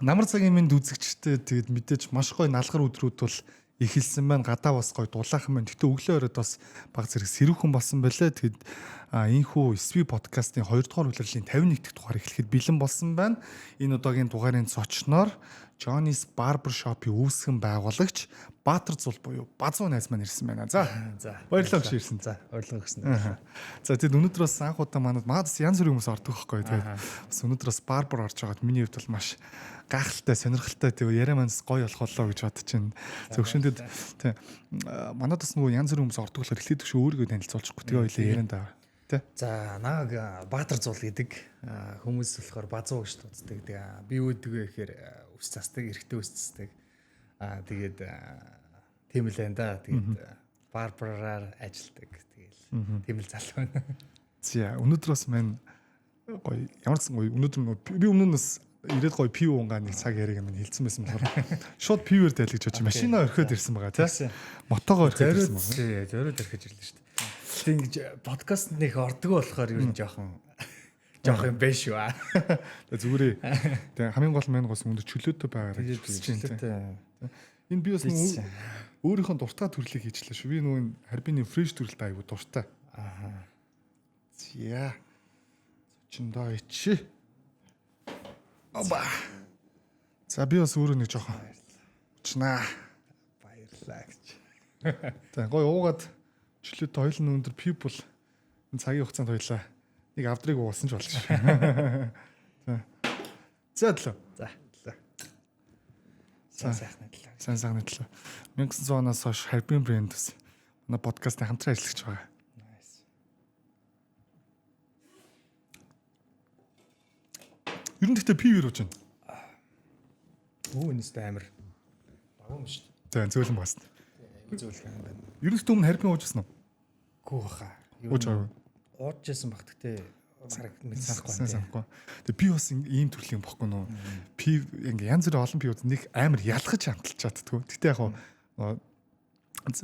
Намар цагийн минь үзэгчтэй тэгээд мэдээж маш гоё налгар өдрүүд бол эхэлсэн байна. Гадаа бас гоё дулаахан байна. Гэтэ өглөө оройд бас баг зэрэг сэрүүхэн болсон байлаа. Тэгэд энэхүү SV подкастын 2 дугаар улирлын 51 дахь дугаар эхлэхэд бэлэн болсон байна. Энэ удаагийн дугаарын зочноор Johnny's Barber Shop-ийн үүсгэн байгуулагч Баатар Зул буюу Базуу найз маань ирсэн байна. За баярлалаа гэж ирсэн. За урилга өгсөн. За тэгэд өнөөдөр бас анх удаа манад янз бүрийн хүмүүс ордог байхгүй. Тэгээд бас өнөөдөр бас барбар орж байгаад миний хувьд бол маш гайхалтай, сонирхолтой тийм яриа манс гоё болох болоо гэж бодож байна. Зөвшөндöd тийм манад бас нөгөө янз бүрийн хүмүүс ордог болохоор эхлээд төгш өөрийгөө танилцуулчихгүй. Тэгээ хоёлаа яриан даа. Тэ. За нааг Баатар Зул гэдэг хүмүүс болохоор Базуу гэж дууддаг. Тэгээ би үүдгээ гэхээр ус цасдаг, эрэгтэй ус цасдаг. Тэгээд тийм л энэ да. Тэгээд барбараар ажилдаг. Тэгээл тийм л зал байна. За өнөөдөр бас мань гоё ямар ч гоё өнөөдөр би өмнөөс ирээд гоё пив унгаа нэг цаг яриаг минь хэлсэн байсан болохоор шууд пивээр дайлгаж очиж машинаа орхиод ирсэн байгаа тийм мотогоор орхиод ирсэн байгаа. Зориод орхиж ирлээ шүү дээ. Тэг ингэж подкаст нэг ордгоо болохоор ер нь жоохон юм байна шүү. Зүгээрээ тэг хамгийн гол мань гос өндөр чөлөөтэй байгаарай гэж хэлсэн тийм. Энэ би бас өөрийнхөө дуртай төрлийг хийчлээ шүү. Би нөгөө харбины фреш төрөлтэй аягүй дуртай. За. Зочиндоо ичи. Оба. За би бас өөрөө нэг жоохон чнаа баярлаа гэж. За гой уугаад чөлөөтэй хоёлын өндөр people энэ цагийн хугацаанд хоёлаа нэг авдрыг уулсан ч болж байна. За төлөө. За сайхны төлөө. Сайн төлөө. 1900 оноос хойш Харбин брэнд бас манай подкастын хамтран ажиллаж байгаа. Ер нь гэхдээ пив ирж байна. Энэс амар багуу юм шүү За дээ. зөөлөн багс. Зөөлөх юм байна. Ер нь өмнө Харбин уужсан уу? Гүү хаа. Уужжсэн баг гэхдээ бараг мэд санахгүй. Тэгээ би бас ийм төрлийн бохгүй нөө. Пив ингээ янз бүрийн олон пивүүд нэг амар ялгаж хамталж чаддгүй. Гэтэ яг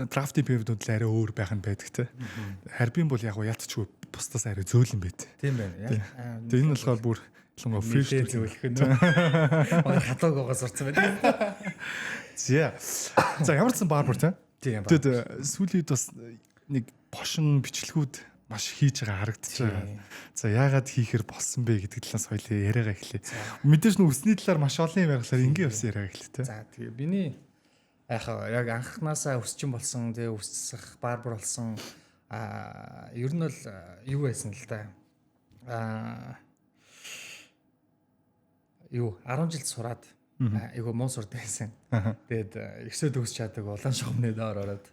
драфти пивүүд л арай өөр байх нь байдаг те. Харбин бол яг ялцчгүй бусдаас арай зөөлөн байт. Тийм байна. Тэгээ энэ болохоор бүр лонго фреш зөөлөх нь. Манай хатаагаас сурцсан байна. За ямар ч сан барбар те. Тэгээд сүүлийн үед бас нэг пошин бичлэгүүд маш хийж байгаа харагдчихжээ. За яагаад хийхэр болсон бэ гэдэг талаас хоёлаа яриагаа эхлэе. Мэдээж нь өсний талаар маш олон юм ярихлаар ингийн ус яриагаа эхлэе те. За тэгээ биний яг анхнаасаа өсчин болсон тэгээ өсөх барбар болсон ер нь бол юу байсан л да. 10 жил сураад айгу муу сурдаг байсан. Тэгээд өсөд өгс чаддаг улаан шугамны доор ороод.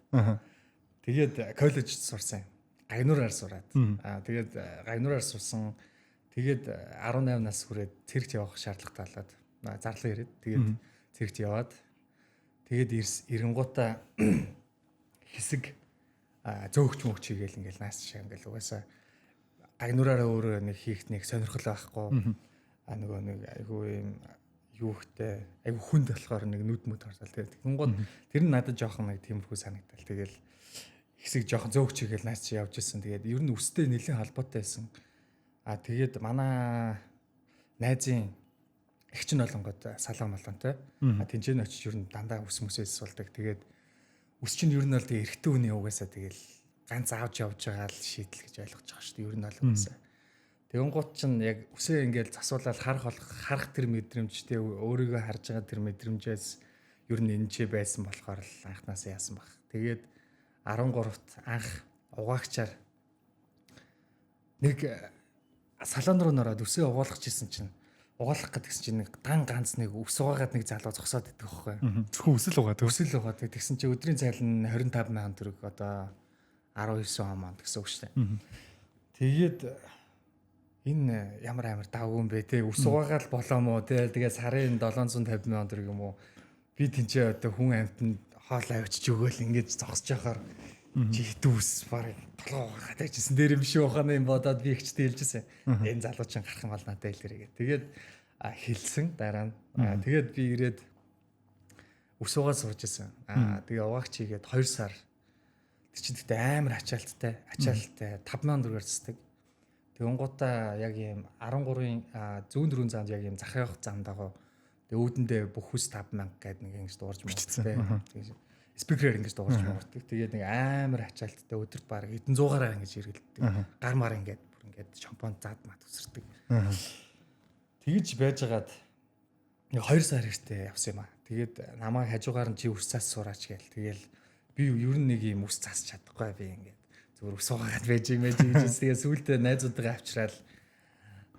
Тэгээд коллежид сурсан. Гагнуураар сураад. Тэгээд гагнуураар сурсан. Тэгээд 18 нас хүрээд цэрэгт явах шаардлагатай болоод зарлал ирээд тэгээд цэрэгт яваад тэгээд эренгуудаа хэсэг зөөгч мөгч хийгээл ингээл наас шиг ингээл угаасаа гагнуураараа өөрөө нэг хийх нэг сонирхол байхгүй. Нөгөө нэг айгүй юм юу ихтэй айгүй хүнд болохоор нэг нүд мүд харлаа. Тэгээд тэнгууд тэр нь надад жоохон нэг тиймэрхүү санагдал. Тэгэл хэсэг жоохон зөөгч хийгээл наач чи явж исэн. Тэгээд ер нь өстэй нэлийн холбоотой байсан. Тэгээд манай найзын эгч нь олонгод салаа малгонтой. Тэнцэн очиж ер нь дандаа ус мөсөөс суулдаг. Тэгээд ус чинь ер нь бол тэгээ эрэгтэй хүний угаасаа тэгэл ганц авч явж байгаа л шийдэл гэж ойлгож байгаа шүү дээ. Ер нь бол угаасаа. Тэгэнгუут чинь яг үсээ ингээл засуулаад харах тэр мэдрэмжтэй өөрийгөө харж байгаа тэр мэдрэмжээс ер нь энэчээ байсан болохоор л анханасаа яасан баг. Тэгээд 13-т анх угаагчаар нэг салон руу нөрөөд үсээ угаалгах гэсэн чинь угаалгах гэдгсэн чинь нэг ганц нэг ус угаагаад нэг залуу зогсоод идэх байхгүй. Зөвхөн үсэл угаадаг. Үсэл угаадаг. Тэгсэн чинь өдрийн цайлан 25,000 төгрөг одоо 19 он гэсэн үг шүү дээ. Тэгээд энэ ямар давгүй юм бэ те ус угаагаал болоо мó те тэгээ сарын 750,000 төгрөг юм уу би тэнцээ одоо хүн амьтанд хоол авчиж өгөөл ингэж зогсож яхаар чи хитүүс баг толгоо угаагаад байжсэн дээр юм шиг ухааны юм бодоод би ихчтэй хэлжсэн энэ залуу чинь гарах юм бол надад хэлээрээ тэгээд хэлсэн дараа нь тэгээд би ирээд ус угаа сууж исэн тэгээ угаагч хийгээд 2 сар тэр чинь тэгтээ амар ачаалттай 5,000 төгрөгөөр цэцдэг. Тэгэнгуутаа яг ийм 13-ын зүүн дөрвөн заанд яг ийм зах явах зам дагуу Тэгээ үүдэндээ бүх хүс 5,000 гэдэг нэг ингэж дуурж мөрдөө. Тэгээ спикерээр ингэж дуурж мөрдөө. Тэгээд нэг амар ачаалттай өдөрт баг эдэн 100-аараа ингэж эргэлддэг. Гар мар ингээд бүр ингээд шампунь заад мат үсэрдэг. Тэгэж байжгаад нэг 2 сар хэрэгтэй явсан юм аа. Тэгээд намайг хажуугаар нь чи ус цаас сураач гээл. Тэгээл би ер нь нэг юм ус цаас чадахгүй би ингээд зүгээр ус суугаад байж юм гэж. Тэгээд сүүлдээ найзуудаа авчраад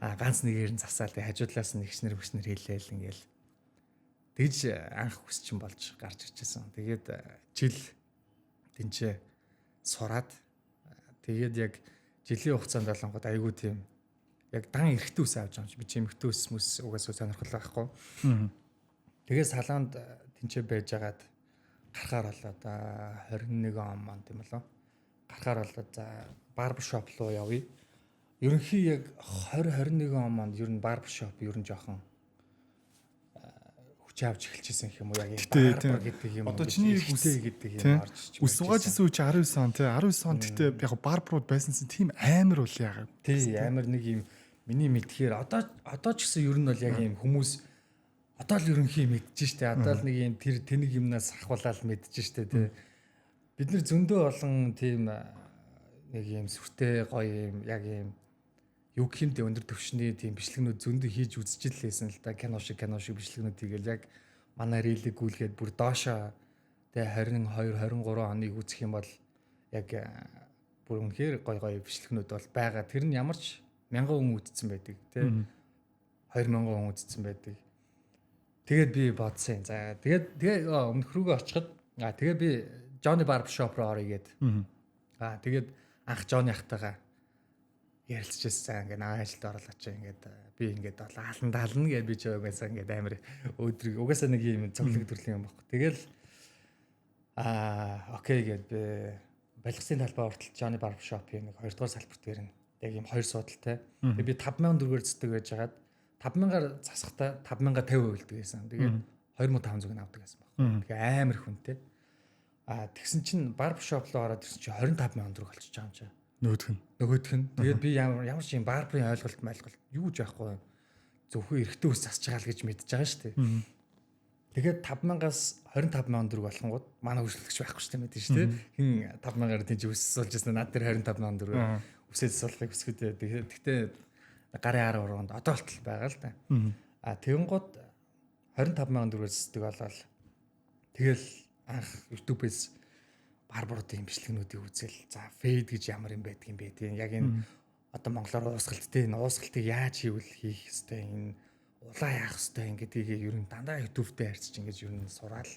ганц нэгээр нь засаал. Тэгээд хажуудлаас нь ихснэр хөснөр хэлээл ингээл тэгж анх хүс чинь болж гарч ирчихсэн. Тэгээд жил тэнцээ сураад тэгээд яг жилийн хугацаанд болонгод айгүй тийм яг дан эрэхтэн ус авч байгаа юм чи би чи эмхтэн ус мэс угаасаа сонирхол байхгүй. Тэгээд салаанд тэнцээ байжгаад гарахаар болоо да 21 он манд юм болоо. Гарахаар болоо за барбершоп руу явъя. Ерөнхий яг 2021 он манд ер нь барбершоп ер нь жоохон хүч авч эхэлчихсэн юм уу яг барбер гэдэг юм. Одоо чиний үсээ гэдэг юм орж ус угаажсэн үе чи 19 он тий 19 он гэхдээ яг барберууд байсан тийм амар бол яагаад. Тий амар нэг юм миний мэдхээр одоо ч гэсэн ер нь бол яг юм хүмүүс одоо л ерөнхий мэдчихэж штэ. Одоо л нэг юм тэр тэнэг юмнаас ахвалаад мэдчихэж штэ тий. Бид нар зөндөө олон тийм нэг юм сүртэй гоё юм яг юм юу гэмдэ өндөр төвшний тийм бичлэгнүүд зөндөө хийж үзэж л лээсэн л да. Кино шиг бичлэгнүүд тийгээл яг манай рилиг гүйлгээд бүр доошоо тэгээ 22 23 оныг үзэх юм бол яг бүр үнэхээр гоё бичлэгнүүд бол байгаа. Тэр нь ямар ч 1000 хүн үзсэн байдаг тий 2000 хүн үзсэн байдаг. Тэгээд би бодсон. За тэгээд өмнөх рүүгээ очиход тэгээд би Johnny Barbershop руу орё гээд. Тэгээд анх Johnny ахтайгаа ярилцчихсан. Ингээ наваа ажилд орлооч ингээд би ингээд ална гэж би ч угаасаа ингээд амар өдрийг угаасаа нэг юм цоглог төрлийн юм баггүй. Тэгэл окей гээд би балгасын талбай хүртэл Johnny Barbershop-ийн нэг 2 дугаар салбарт дээр нь яг юм 2 суудалтай. Тэгээ би 5000 төгрөгөөр зэдэг байжгаад 5000-аар засахтаа 5000-а 50% үлддэг байсан. Тэгээд 2500 авдаг байсан баг. Тэгээ амар хүнтэй. Тэгсэн чинь барбершоп руу ороод ирсэн чинь 25000 төгрөг болчихж байгаа юм чи. Нөгөөх нь. Тэгээд би ямар ч юм барберын ойлголт юу ч байхгүй. Зөвхөн эрэгтэй ус засаж байгаа л гэж мэдчихэж байгаа шүү дээ. Тэгээд 5000-аас 25000 төгрөг болохонгууд манай хөршлөгч байхгүй шүү дээ мэдэн шүү дээ. Хин 5000-аар тийж ус суулж яснаа над дээр 25000 төгрөг үсээ засуулахыг хүсгэдэг. Тэгтээ гарын 10 урганд одоо болтол байгаа л да. Тэгэнгუთ 25000 төгрөг зэсдэг болол тэгэл анх YouTube-ээс барберуудын бичлэгнүүдийг үзэл за фейд гэж ямар юм байдаг юм бэ тийм яг энэ одоо монголоор уусгалттэй энэ уусгалтыг яаж хийвэл хийх ёстой энэ улаа яах ёстой ингэдгийг ер нь дандаа YouTube дээр харьцаж ингэж ер нь сураал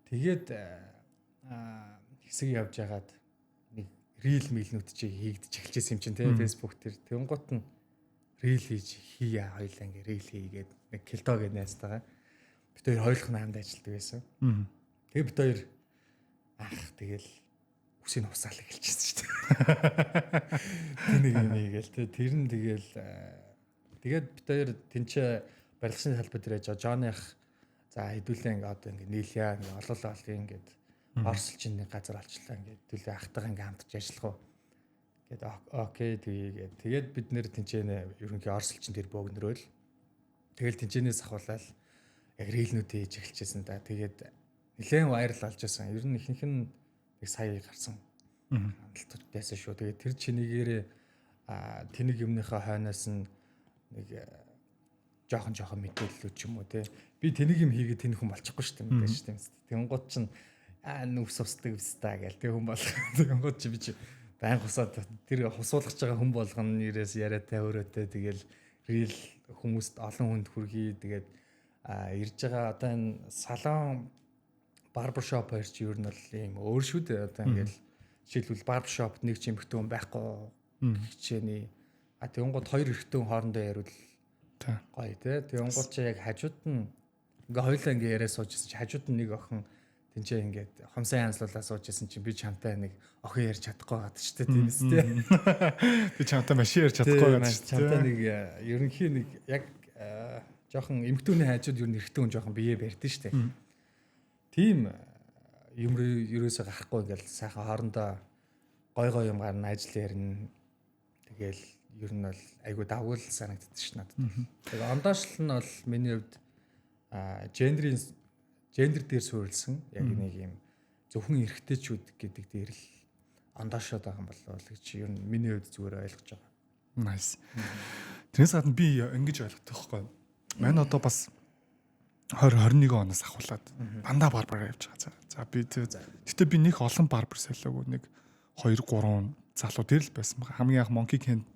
тэгээд хэсэг явж ягаад нэг рил милнүүд чи хийгдэж эхэлчихсэн юм чинь тийм Facebook дээр тэгэнгუთ нь рил хийж хийя хоёлаа ингэ рил хийгээд нэг Келдо гэдэг найзтайгаа бид хоёр хойлох наамд ажилладаг байсан. Тэгээ бид хоёр тэгэл үсийг усаал эхэлчихсэн шүү дээ. Тэнийг нэгээл тэр нь тэгээд бид хоёр тэнцээ барилгын салбар дээр яж Жонны ах за хэдүүлээ ингээ одоо ингээ нийлья ингээ олоолаа ингээд орсолч нэг газар олчлаа ингээ хэдүүлээ ахтайгаа ингээ хамтарч ажиллах уу гээд окей тэгээд бид нэр тэнцээ ерөнхий орсолчин тэр бөөгнөрөөл тэгэл тэнцэнээс ахуулаад яг рилнүүд хийж эхэлчихсэн да тэгээд нэлээд вайрал болж байсан. Ер нь ихэнх нь нэг сая гарсан. Хандлт байсан шүү. Тэгээд тэр чинийгээрээ тэнэг юмныхаа хойноос нь нэг жоохон мэдээлэлүүд ч юм уу те. Би тэнэг юм хийгээд тэнэг хүн болчихгүй шүү дээ мэдээж шүү дээ. Тэнгууд чинь нүс усдаг вста гэл тэг хүн болох. Тэнгууд чи би чи байн хусаад тэр хусуулгаж байгаа хүн болгоно нэрээс яриатай өрөөтэй тэгэл рил хүмүүст олон хүнд хүрхий тэгээд ирж байгаа одоо энэ салон барбершоп хоёр чи ер нь бол ийм өөр шүү дээ. Одоо ингээл жишээлбэл барбершопт нэг ч эмэгтэй хүн байхгүй хичээний. Тэгэнгუთ хоёр эрэгтэй хүн хоорондоо яриул гоё тий. Тэгэнгуут чи яг хажууд нь ингээ хоёлаа ингээ яриа суужсэн чи хажууд нь нэг охин тэнцээ ингээд хомсоо янзлуулаа суужсэн чи би чамтай нэг охин ярьж чадахгүй гад ч тийм үстэй. Би чамтай машин ярьж чадахгүй гад ч чамтай нэг ерөнхий нэг яг жоохон эмэгтэйний хажууд ер нь эрэгтэй хүн жоохон бие барьдэн штэ. Тийм юм ерөөсөө гарахгүй ингээл сайхан хоорондоо гой юм гарна ажил ярина. Тэгэл ер нь бол айгу давгуул санагддаг ш надад. Тэгээ ондоошлол нь бол миний хувьд гендер дээр суурилсан яг нэг юм зөвхөн эрэгтэйчүүд гэдэг дээр л ондоошоод байгаа юм болов уу гэж ер нь миний хувьд зүгээр ойлгож байгаа. Nice. Тэрнээс гадна би ингэж ойлгох байхгүй. Манай одоо бас 2021 оноос ахуулаад дандаа барбараа явж байгаа. За би тэгтээ би нэг олон барбар солиогүй нэг 2 3 залуу дээр л байсан байгаа. Хамгийн анх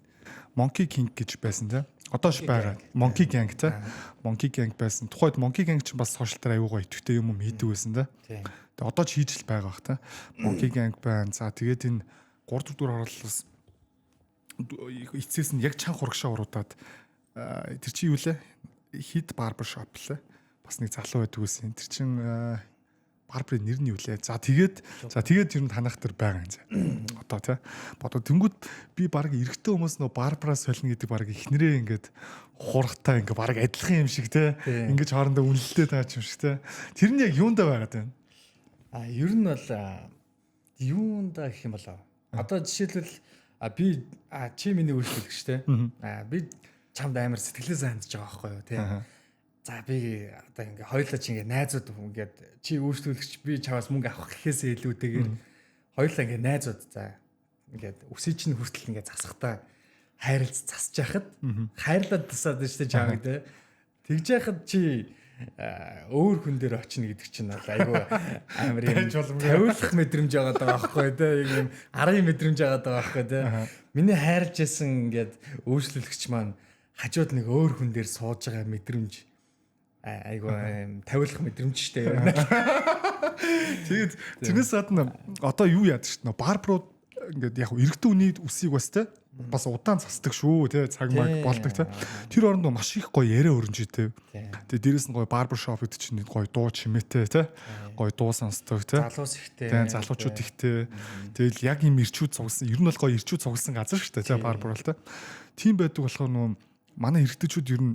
Monkey King гэж байсан те. Одоо ш байгаа. Monkey Gang те. Monkey Gang байсан. Тухайд Monkey Gang ч бас сошиал дээр аюугаа идэвхтэй юм хийдэг байсан те. Тэгээ одоо ч хийж л байгаа бах те. Monkey Gang байна. За тэгээд энэ 3 4 дугаар орлоос эцээс нь яг чанга хурагшаа уруудаад тэр чи юу лээ? Hit Barber Shop лээ. Бас нэг залуу байдаг байсан. Тэр чин барбарын нэр нь юу лээ? За тэгээд ер нь танах төр байгаа юм зэ. Одоо тий. Бодоо тэнгууд би баг эрэгтэй хүмүүс нөө барбараас солино гэдэг баг ихнэрээ ингээд хургатаа ингээд баг адилхан юм шиг тий. Ингээд хоорондоо үнэлэлтэй таач юм шиг тий. Тэр нь яг юундаа байгаад байна? Ер нь бол юундаа гэх юм болоо. Одоо жишээлбэл би чи миний үйлчлэгч тий. Би чамд амар сэтгэлээсээ хандж байгаа байхгүй юу тий. За би одоо ингээ хоёулаа чи ингээ найзууд ингээд чи үйлчлүүлэгч би чаваас мөнгө авах гэхээсээ илүүтэйгээр хоёулаа ингээ найзууд за ингээд өсөй чинь хүртэл ингээ засахтаа хайрлж засаж яхад хайрлаад тасаад штэ чамд те тэгж яхад чи өөр хүн дээр очино гэдэг чинь бол айгүй амар юм тавиулах мэдрэмж байгаа даа байхгүй те юм арын мэдрэмж байгаа даа байхгүй те миний хайрлж ясан ингээд үйлчлүүлэгч маань хажууд нэг өөр хүн дээр сууж байгаа мэдрэмж айгүй тавиулах мэдрэмж штэ юм. Тэгээд тэрнээс гадна одоо юу яадаг штэ барбарууд ингээд яг эрэгтэй үний үсийг бас те бас удаан цасдаг шүү те цаг маг болдог те. Тэр оронд маш их гоё яриа өрнжтэй. Тэгээд дээрэс нь гоё барбар шоп гэдэг чинь гоё дуу чимээтэй те. Гоё дуу сонсдог те. Залуус ихтэй. Тэгээд залуучууд ихтэй. Тэгэл яг юм ирчүүд цугсан. Ер нь бол гоё ирчүүд цугсан газар штэ те барбар бол те. Тийм байдаг болохоор нөө манай эрэгтэйчүүд ер нь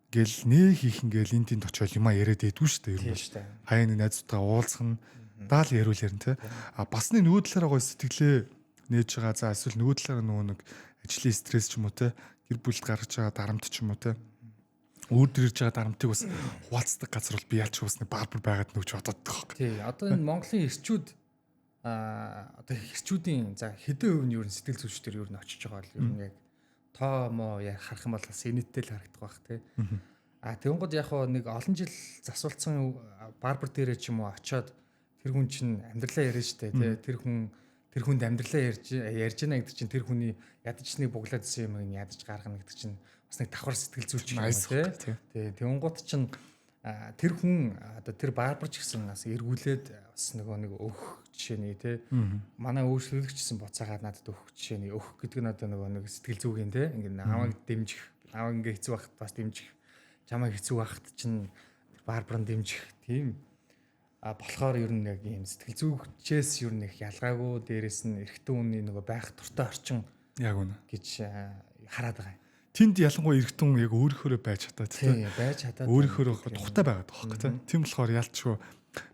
гэл нээ хийх ингээл энд тэнд очиод юма яриад байдгүй шүү дээ ер нь. Хаяа нэг найзуудтайгаа уулзах нь даал яриул ярина те. Бас нэг нөгөө талаараа гоё сэтгэлээ нээж байгаа. За эсвэл нөгөө талаараа нөгөө нэг ажлын стресс ч юм уу те. Гэр бүлд гаргаж байгаа дарамт ч юм уу те. Өөр ирж байгаа дарамтыг бас хуваалцдаг газар бол би ялч бас нэг барбар байгаад нүгж бодоод байгаа юм. Тий. Одоо энэ Монголын эрчүүд одоо эрчүүдийн за хэдэн хувь нь ер нь сэтгэл зүйч төр ер нь очиж байгаа бол ер нь яг тоо мо яг харах юм бол бас инээдтэй л харагдах байх тий. Тэгэнгүүт яг нэг олон жил засуулсан барбар дээрээ ч юм уу очиод тэр хүн чинь амьдралаа ярьж штэ тий. Тэр хүнд амьдралаа ярьж байна гэдэг чинь тэр хүний ядчныг буглаад ирсэн юм ядаж гаргана гэдэг чинь бас нэг давхар сэтгэл зүйч юм тий. Тэгэнгүүт чинь тэр хүн одоо тэр барбарч гэсэн бас эргүүлээд бас нэг өөх жишээний тий. Манай үйлчлүүлэгчсэн буцаагаад надад өөх жишээний өөх гэдэг нь одоо нэг сэтгэл зүгийн тий. Ингээд намайг дэмжих, намайг ингээ хэцүү байхад бас дэмжих, чамайг хэцүү байхад чинь барбаран дэмжих тийм болохоор ер нь яг ийм сэтгэл зүгчээс ер нь их ялгаагүй дээрэс нь эрэгтэй хүний нөгөө байх туртай орчин яг үнэ гэж хараад байгаа юм. Тэнд ялангуяа эрэгтэн яг өөрийнхөө байж чадаад тийм байж чадаад өөрийнхөө тухтай байгаад байгаа байхгүй тийм болохоор ялчгүй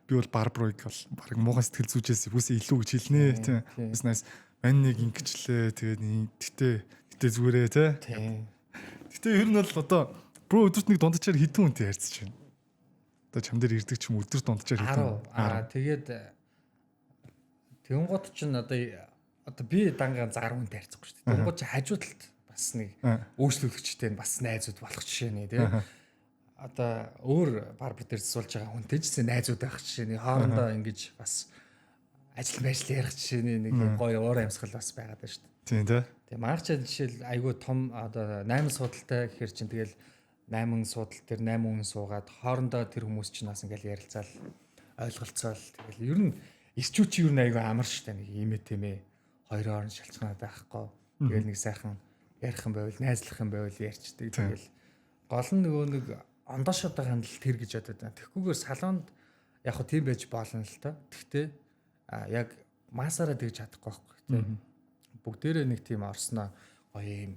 би бол барбарыг бол баг муухай сэтгэл зүйчээс хүсээ илүү гэж хэлнэ тийм бизнес мань нэг ингэчлээ тэгээд гэтээ зүгээрээ тийм гэтээ ер нь бол одоо бро өдөрт нэг дундчаар хэдэн хүнтэй ярьцж байна одоо чам дээр ирдэг ч юм өдөрт дундчаар хэдэн тэгээд тэгэнгუთ чинь одоо би дангаа 10 хүнтэй харьцахгүй шүү дээ тэгэнгуთ чи хажуу талд бас нэг өөрчлөлөгчтэй бас найзууд болох жишээ нэ тий. Одоо өөр барбар дээр засуулж байгаа хүнтэй ч найзууд байх жишээ нэ хоорондоо ингэж бас ажил ярих жишээ нэг гоё уур амьсгал бас байгаад байна шүү дээ. Тийм тий. Тэгээ марчаа жишээл айгүй том одоо 8 суудалтай гэхэр чинь тэгэл 8 суудал дээр 8 хүн суугаад хоорондоо тэр хүмүүс чинь бас ингээл ярилцаал ойлголцоол тэгэл ер нь ирчүүд чи ер нь айгүй амар шүү дээ нэг имээ тэмээ хоёрын хооронд шалцгаанаад байхгүй. Тэгэл нэг сайхан ярих юм байвал найзлах юм байвал ярьчдаг. Тэгэл гол нь нөгөө нэг ондоошоод байгаа хандлт тэр гэж бодод байна. Тэгхгүйгээр салонд яг хөө тийм байж болно л та. Тэгтээ яг масаараа тэгж чадахгүй байхгүй тийм. Бүгдээрээ нэг тийм орсноо гоё юм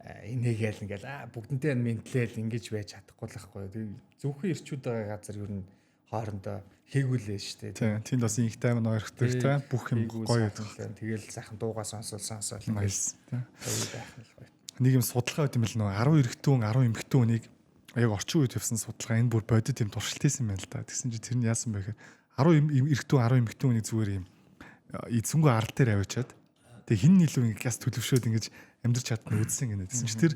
инээгээл ингээл бүгдэнтэй ментлэл ингэж байж чадахгүй л байхгүй. Зөвхөн ирчүүд байгаа газар ер нь хоорондоо хээгүүлээ штэ. Тийм. Тэнд бас инх тайван ойрхдаг тийм бүх юм гоё байдаг. Тэгэл сайхан дуугаа сонсоол. Nice тийм. Нэг юм судалгаа байт юм л нөө 10 эрэгтэн 10 эмэгтэн хүнийг яг орчин үед явсан судалгаа энэ бүр бодит юм туршилт хийсэн байна л да. Тэгсэн чинь тэр нь яасан бэ гэхээр 10 эрэгтэн 10 эмэгтэн хүний зүгээр юм эзэнгүү арал дээр аваачаад тэг хин илүү ингэ газ төлөвшөөд ингэж амьдрч чадна үзсэн гэнэ. Тэгсэн чинь тэр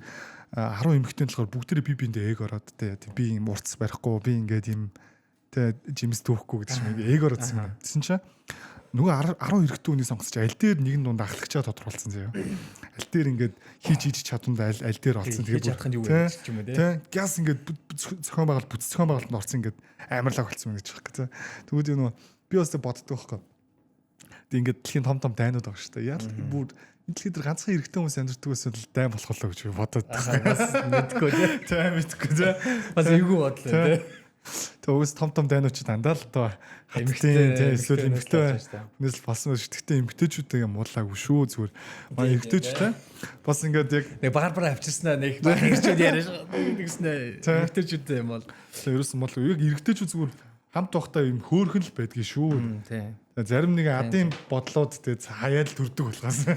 10 эмэгтэн болохоор бүгдээ би биэндээ ээг ороод тэг би юм урц барихгүй би ингээд юм тэг жимс түүхгүй гэдэг чинь ээг ороодсэн юм. Тэгсэн чинь нөгөө 10 эрэгтэн хүний сонгоц чи аль дээр нэгэн дунд ахлагчаа тодорхойлсон заяа. Аль дээр ингээд хийж чадванда аль дээр олцсон тэгээд чадах нь юу вэ ч юм уу тий. Газ ингээд зохион байгуулалт бүтц зохион байгуулалтанд орсон ингээд амарлаг болцсон гэж байна тий. Тэгвэл нөгөө би бас боддог байхгүй. Тэг ингээд дэлхийн том дайнууд байгаа шүү дээ. Яа л бүр энэ дэлхийд дээр ганцхан эрэгтэй хүмүүс амьдардаг байсан л дайн болох болоо гэж би бодоод байна. Мэдгүй тий. Мэдгүй тий. Бас эйгүү бодлоо тий. Тэг уус том дайнууд ч дандаа л доо эмэгтэй тий эсвэл эмэгтэй хүнээс болсон шүү. Тэгтээ эмэгтэйчүүдээ муулаагүй шүү зүгээр. Манай эмэгтэйчтэй бас ингээд яг нэг барбара авчирснаа нэг хэрэгчүүд яриаш нэгснэ эмэгтэйчүүд юм бол ерөөсөн бол яг эрэгтэйчүүд зүгээр хамт байхдаа юм хөөрхөн л байдгийн шүү. Тий. Зарим нэг адын бодлоод тий хаяад төрдөг болохоос.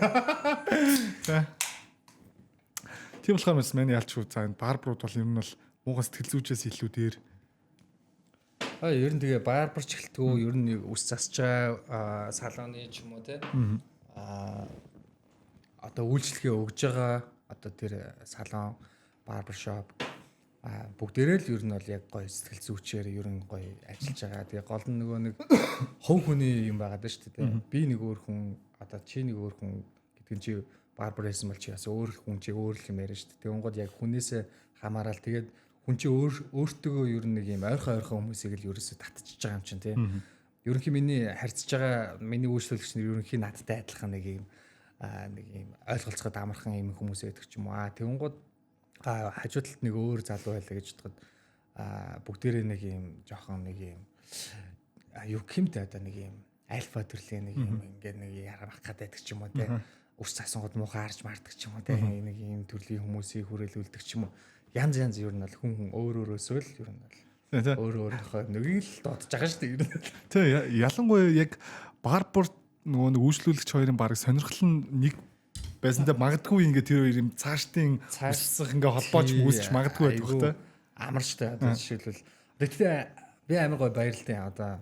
Тийм болохоор мэс миний ялчгүй за энэ барбарууд бол ер нь бол мууган сэтгэл зүйчээс илүү дээр. Ер нь тэгээ барбарч эхэлтгүү ер нь үс засч байгаа салоны ч юм уу тий. Одоо үйлчлэгээ өгж байгаа одоо тэр салон барбершоп бүгдээрээ л ер нь бол яг гоё сэтгэл зүйчээр ер нь гоё ажиллаж байгаа. Тэгээ гол нь нөгөө нэг хов хүний юм байгаа даа шүү дээ. Би нэг өөр хүн одоо чи нэг өөр хүн гэдэг нь чи барбар байсан бол чи бас өөр хүн чи өөр юм яриа шүү дээ. Тэгвэл яг хүнээсээ хамаарал тэгээд хүн чи өөртөө ер нь нэг юм ойрхон хүмүүсийг л ерөөсө татчихж байгаа юм чинь тий. Ерөнхий миний харьцаж байгаа миний үйлчлүүлэгч нар ерөнхий надтай адилхан нэг юм ойлголцоход амархан юм хүмүүс байдаг ч юм уу. Тэгвэл хажуудалд нэг өөр залуу байлаа гэж бодоход бүгдээрээ нэг юм жоохон нэг юм юу хэмтэй одоо нэг юм альфа төрлийн нэг юм ингээд нэг ярах гэдэг ч юм уу тий. Ус засангууд муухай харж маардаг ч юм уу тий. Нэг юм төрлийн хүмүүсийг хүрээлүүлдэг ч юм уу. Янз ер нь бол хүн өөрөөсөө л ер нь бол өөрийнхөө нэгийг л додож байгаа шүү дээ ер нь. Тий ялангуяа яг барбар нөгөө нэг үйлчлүүлэгч хоёрын баг сонирхол нь нэг байсантай магадгүй ингээд тэр хоёр юм цаашдын усах ингээ холбооч үүсч магадгүй байдаг бах та. Амар штэ одоо жишээлбэл гэхдээ би амар гой баярлалтай одоо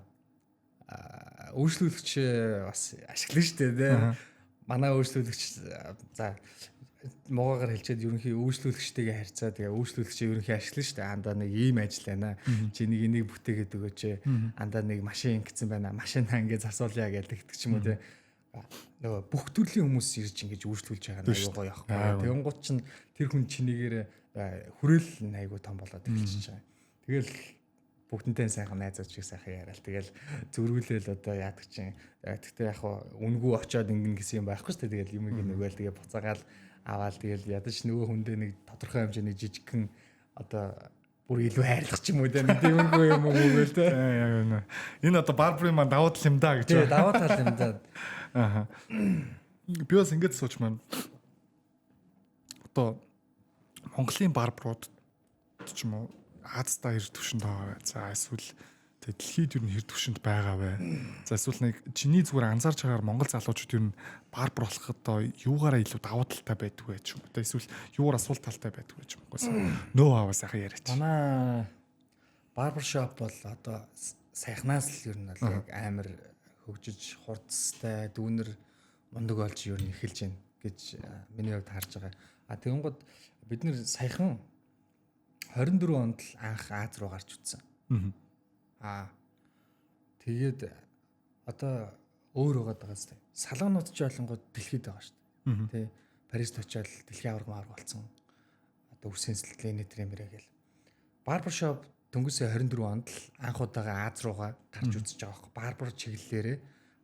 үйлчлүүлэгч бас ашиглана штэ тий. Манай үйлчлүүлэгч за могоогоор хэлчихэд ерөнхий үйлчлүүлэгчтэйгээ харьцаа тэгээ үйлчлүүлэгчээ ерөнхий ашиглана шүү дээ. Андаа нэг ийм ажил байна. Чи нэг энийг бүтээгээд өгөөч. Андаа нэг машин ингэсэн байна. Машинаа ингэ засуулъя гэдэг ч юм уу те. Нөгөө бүх төрлийн хүмүүс ирж ингэж үйлчлүүлж байгаа нь аюу гоё яахгүй. Тэгэн гут чинь тэр хүн чинийгээр хүрээл аюу том болоод эхэлчихэж байгаа. Тэгэл бүгдэнтэй сайхан найзууд шиг сайхан яриад тэгэл зөрүүлээл одоо яадаг чинь. Тэгтээ яг үнгүй очиод ингэн гэсэн юм байхгүй шүү дээ. Тэгэл юмыг нөгөөл тэгээ буцаагаал аваад тэгэл ядаж нөгөө хүндээ нэг тодорхой хэмжээний жижигхэн одоо бүр илүү хайрлах ч юм уу те нэг юмгүй юм уу те яг үнэ. Энэ одоо барбарын маань давуу тал юм да гэж. Тий, давуу тал юм да. Аа. Би бас ингэж сууч маань одоо Монголын барбарууд ч юм уу Азтай хэр төвшөнд байгаа. За эсвэл дэлхийд ер нь хэр төвшөнд байгаа вэ? За эсвэл нэг чиний зүгээр анзаарч байгаагаар Монгол залуучууд ер нь барбар болоход юугаараа илүү давуу талтай байдаг вэ ч юм уу. Эсвэл юугаар асуулт талтай байдаг вэ ч юм уу. Нөө аваа сайхан яриач. Манай барбершоп бол одоо сайхнаас л ер нь бол яг амар хөгжиж хурцтай дүүнер мундаг болж ер нь эхэлж байна гэж миний хувьд харж байгаа. Тэгэн гот бид нэр саяхан 24 онд л анх Аз руу гарч утсан. Тэгээд одоо өөр байгаа даа. Салонууд ч болонгод дэлхийд байгаа шүү дээ. Тэ Парист очиод дэлхийн аварга болсон. Одоо үсэнсэлтлийн нэтрэмэрэ гэл. Барбершоп дөнгөсөө 24 онд л анх удаага Аз руугаа гарч үзэж байгаа байхгүй. Барбер чиглэлээрээ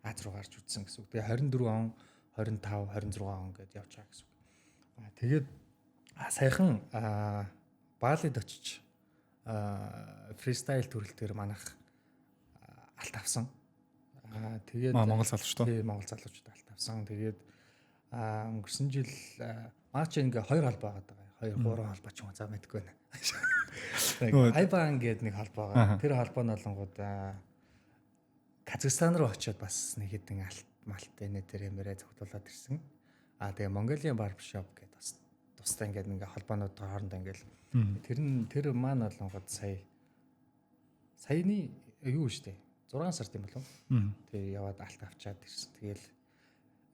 Аз руу гарч үзсэн гэсэн үг. Тэгээ 24 он, 25, 26 он гэдээ явж байгаа гэсэн үг. Тэгээд саяхан Балид очиж фристайл төрөлтөөр манах алт авсан. Тэгээд Монгол залууч тоо. Тийм Монгол залуучууд алт авсан. Тэгээд өнгөрсөн жил маань ч ингээ хоёр холбоо байгаа. 2 3 холбоо ч юм уу за мэдгүй байна. Айбан гэдэг нэг холбоо байгаа. Тэр холбоо нь олонгууд Казахстан руу очиод бас нэг хэдэн алт малт энэ тэр юмэрэ зөвтүүлээд ирсэн. Тэгээ Mongolian barbershop гэдэг бас бусдаа ингээд ингээ холбоонуудтай хоорондоо ингээл тэр маань болонгод саяны юу штэ 6 сард юм болов. Тэгээ яваад алт авчаад ирсэн. Тэгээл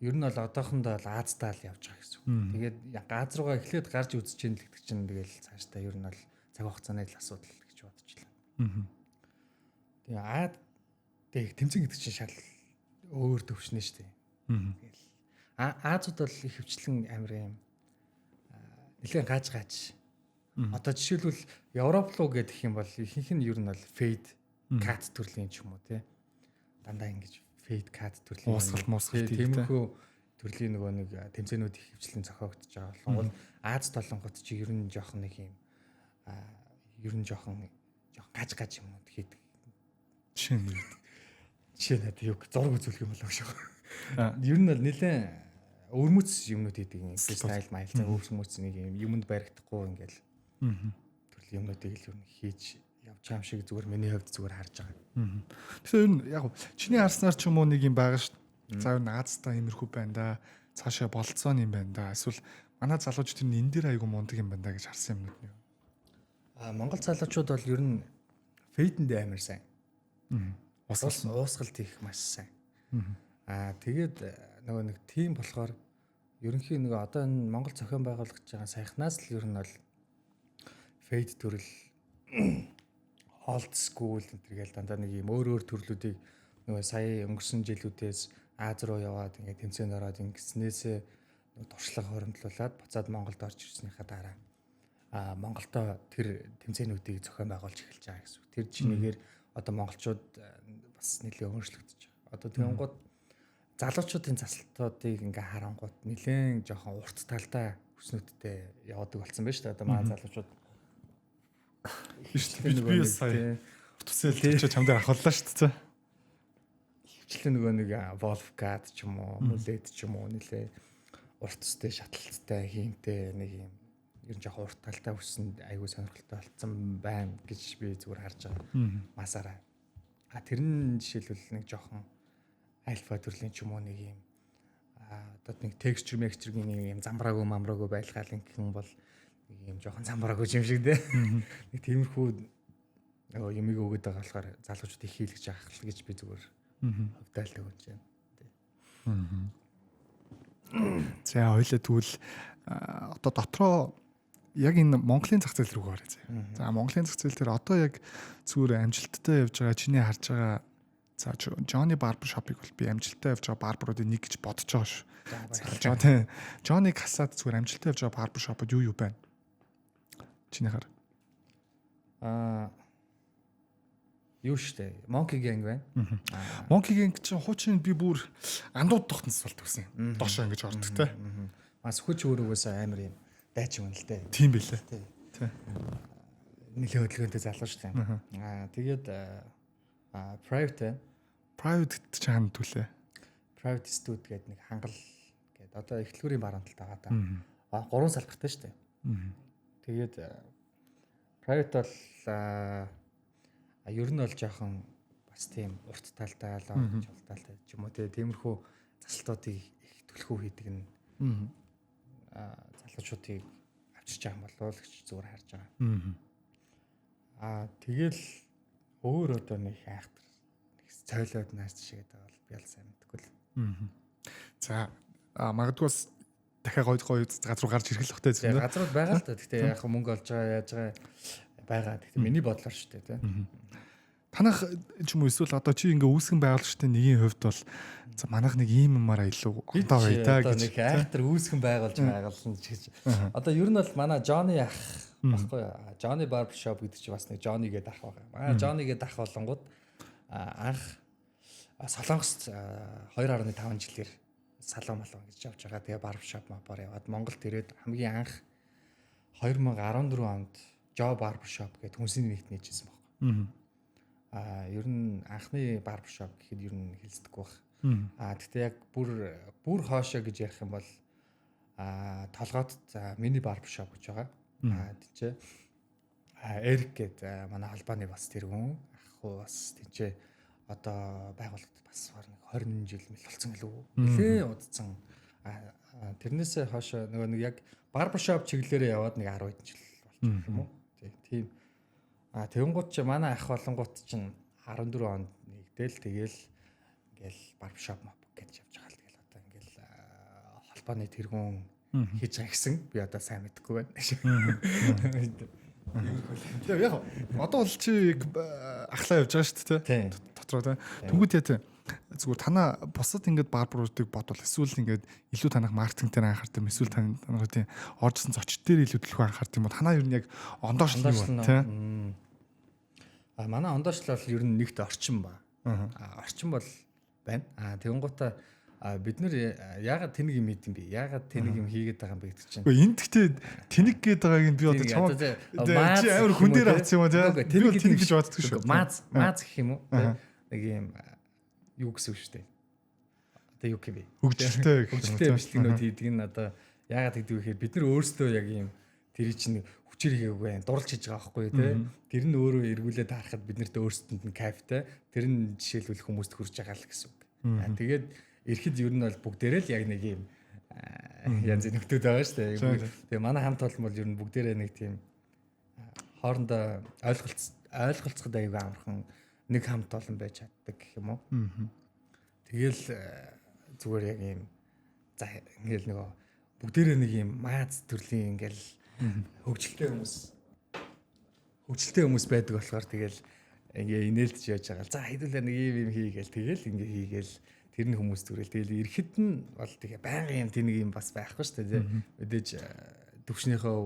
ер нь бол одоохондоо л Аазтаа л явж байгаа гэсэн үг. Тэгээд Ааз руугаа эхлээд гарч үзэж ийн л гэдэг чинь тэгээл цаашдаа ер нь бол цаг хугацааны л асуудал гэж бодчихлаа. Тэгээ Аад тэмцэн гэдэг чинь шал өөр төвшнээ штэ. Тэгэл Аазууд бол их хөвчлэн амир юм нэлээд gaaj. Одоо жишээлбэл Европ руу гэдэг юм бол ихэнх нь ер нь бол fade cut төрлийн ч юм уу те. Дандаа ингэж fade cut төрлийн уусгал тиймэрхүү төрлийн нөгөө нэг тэмцээнүүд их хөвчлэн зохиогдож байгаа бол Аз толонгот чи ер нь жоохон нэг юм ер нь жоохон gaaj юмнууд хийдэг. Жишээ надад юу зураг үзүүлэх юм болоо шүү. Ер нь бол нэлээд өрмөц юмнууд хийдэг юм. Стайл майл өрмөц нэг юм юмд баригдахгүй ингээл төрлийн юмнуудыг л ер нь хийж явж байгаа юм шиг зүгээр миний хувьд зүгээр харж байгаа. Тэгэхээр ер нь яг чиний харснаар ч юм уу нэг юм байгаа шүү. За ер нь Аазтай иймэрхүү байна да. Цаашаа болцоо юм байна да. Эсвэл манай залуучууд тэр энэ дээр айгу мундаг юм байна да гэж харсан юмнууд нь юу? Монгол залуучууд бол ер нь фейдэндээ амар сайн. Уусгалт их маш сайн. Тэгээд нөгөө нэг тим болохоор ерөнхий нэг одоо энэ Монгол зохион байгуулагдж байгаа саяхнаас л ер нь бол фейд төрөл old school гэнтергээл дандаа нэг юм өөр төрлүүдийг нөгөө сая өнгөрсөн жилүүдээс Аз руу яваад ингээд тэмцээнд ороод ингэснээсээ туршлага хоримтлуулад буцаад Монголд орж ирснийхаа дараа Монголдо тэр тэмцээнүүдийг зохион байгуулж эхэлж байгаа гэсэн. Тэр чинээгээр одоо монголчууд бас нэлээд өөрчлөгдөж байгаа. Одоо тэгэнгუთ залуучуудын засалтуудыг ингээ харангуут нэлээд жоохон урт талдаа хүснүүдтэй яваадаг болсон байна шүү дээ. Одоо манай залуучууд би сая утасэл тийч чамдаа ахваллаа шүү дээ. Хөвчлэн нөгөө нэг Wolfgard ч юм уу, Mullet ч юм уу нэлээд урт төстэй шатлалтай хиймтэй нэг юм ер нь жоохон урт талтай хүссэн айгүй сонирхолтой болцсон байна гэж би зүгээр харж байгаа. Масаараа. Тэр нь жишээлбэл нэг жоохон альфа төрлийн ч юм уу нэг юм одоо нэг texture mixture-ийн нэг юм замбраагүй мамраагүй байлгаалын гэх юм бол нэг юм жоохон замбраагүй юм шиг дээ. Нэг тиймэрхүү юмыг өгöd байгаа болохоор залуучууд их хийлгэж авах гэж би зүгээр хөвдөөлөг өгч байна. За хоёлаа тэгвэл одоо дотроо яг энэ Монголын зах зээл рүү гараа зэ. За Монголын зах зээл дээр одоо яг зүгээр амжилттай явж байгаа чиний харж байгаа за Johnny Barber Shop-ыг бол би амжилттай явж байгаа барберуудын нэг гэж бодож байгаа шүү. За тийм. Johnny Cassat зүгээр амжилттай явж байгаа барбер shop-д юу байна? Чиний хар. Юу штэ. Monkey Gang байна. Monkey Gang чинь хуучин би бүр андууд тогтнос болт гэсэн. Доошоо ингэж ордог те. Бас хүч өөрөөс амар юм дайч юм л дээ. Тийм байлээ. Тийм. Нэлээд хөдөлгөөнтэй залууч тийм. Тэгээд Private ч хаана түлээ. Private Studio гэдэг нэг хангал гэдэг одоо эхлэлгүүрийн баруун талд байгаа да. 3 салбартай шүү дээ. Тэгээд Private бол ер нь бол жоохон бас тийм урт талтай лоо жол талтай ч юм уу тиймэрхүү засалтуудыг их төлхөө хийдэг нь залуучуудыг авчирч байгаа юм болов л гэж зүгээр харж байгаа. Тэгэл өөр одоо нэг хайхтар нэг цойлоод наач шигээд байгаа бол би л сайн мэдгүй л. За магадгүй бас дахиад гоё газар руу гарч ирэх л хөтэй зүйл. Газрууд байгаа л та. Гэхдээ яг мөнгө олж байгаа яаж байгаа. Гэхдээ миний бодлоор шүү дээ тийм. Танах ч юм уу эсвэл одоо чи ингээ үүсгэн байгуулагчтай нэгийн хувьд бол за манайх нэг ийм юмараа илүү одоо байтаа гэж нэг хайхтар үүсгэн байгуулж байгуулсан гэж. Одоо ер нь бол манай Johnny ах баггүй. Johnny Barber Shop гэдэг чи бас нэг Johnny гэдэг ах байгаа. Johnny гэдэг ах болонгууд анх Солонгост 2.5 жилээр салон малон гэж явж байгаа. Тэгээ Barber Shop мапаар яваад Монголд ирээд хамгийн анх 2014 онд Joe Barber Shop гэдэг хүнсний нэгт нээжсэн баг. Ер нь анхны Barber Shop гэхэд ер нь хэлцдэггүй баг. Гэхдээ яг бүр хоошоо гэж ярих юм бол толгойд мини Barber Shop гэж байгаа. Тийчээ Эрик гэдэг манай холбооны бас тэр хүн ах уу бас тийчээ одоо байгууллагад бас баг 20 жил мэл болсон гэлөө. Нэлээ удацсан Тэрнээсээ хойш нөгөө нэг яг барбершоп чиглэлээрээ яваад нэг 10 хэдэн жил болчих юм уу. Тийм. Тэгэнгუთ чи манай ах болонгууд чинь 14 онд нэгдэл тэгэл ингээл барбершоп гэж явж байгаа л тэгэл одоо ингээл холбооны тэргүүн хийж байгаа гэсэн би одоо сайн мэдэхгүй байна. Яг одоо бол чи ахлаа явж байгаа шүү дээ. Дотроо тий. Тэнгүүд яа зүгээр танаа бусад ингээд барбаруудыг бодвол эсвэл ингээд илүү танах маркетинг дээр анхаард юм эсвэл танах тийм оржсон зочд дээр илүү төлөв анхаард юм уу? Танаа ер нь яг ондоошлол юу тий? Манай ондоошлол бол ер нь нэгт орчин ба. Орчин бол байна. Тэгэнгуутаа бид нэр яагаад тэнэг юм хийд юм бэ? Яагаад тэнэг юм хийгээд байгаа юм бэ гэдэг чинь. Энд гэхдээ тэнэг гээд байгааг нь би одоо чамд чи амар хүн дээр авсан юм аа тий. Тэнэг гэж боддог шүү. Мааз гэх юм уу? Нэг юм юу гэсэн үг шүү дээ. Одоо юу гэв? Хөгжилтэй бичлэгнүүд хийдэг нь одоо яагаад гэдэг вэ гэхээр бид нар өөрсдөө яг юм тэр чинь хүчээр хийгээгүй байх, дурлж хийж байгаа байхгүй тий. Тэр нь өөрөө эргүүлээд харахад бид нарт өөрсдөнд нь кайфтай. Тэр нь жишээлбэл хүмүүст хүрч байгаа л гэсэн үг. Тэгээд эрэхэд ер нь бол бүгдээрээ л яг нэг юм янз бүрийн нөтөд байгаа шүү дээ. Тэгээ манай хамт олон бол ер нь бүгдээрээ нэг тийм хоорондоо ойлголцоход аягүй амархан нэг хамт олон байж чаддаг гэх юм уу. Тэгэл зүгээр яг юм за ингээл нөгөө бүгдээрээ нэг юм мааз төрлийн ингээл хөгжилтэй хүмүүс байдаг болохоор тэгэл ингээ инээлдэж яаж байгаа. За хэдүүлээ нэг юм хийгээл тэгэл ингээ хийгээл тэр нь хүмүүс зүрэл тэгэл эрэхэд нь бол тэгээ байнгын юм тэнийг юм бас байхгүй шүү дээ. Мэдээж төвчнийхөө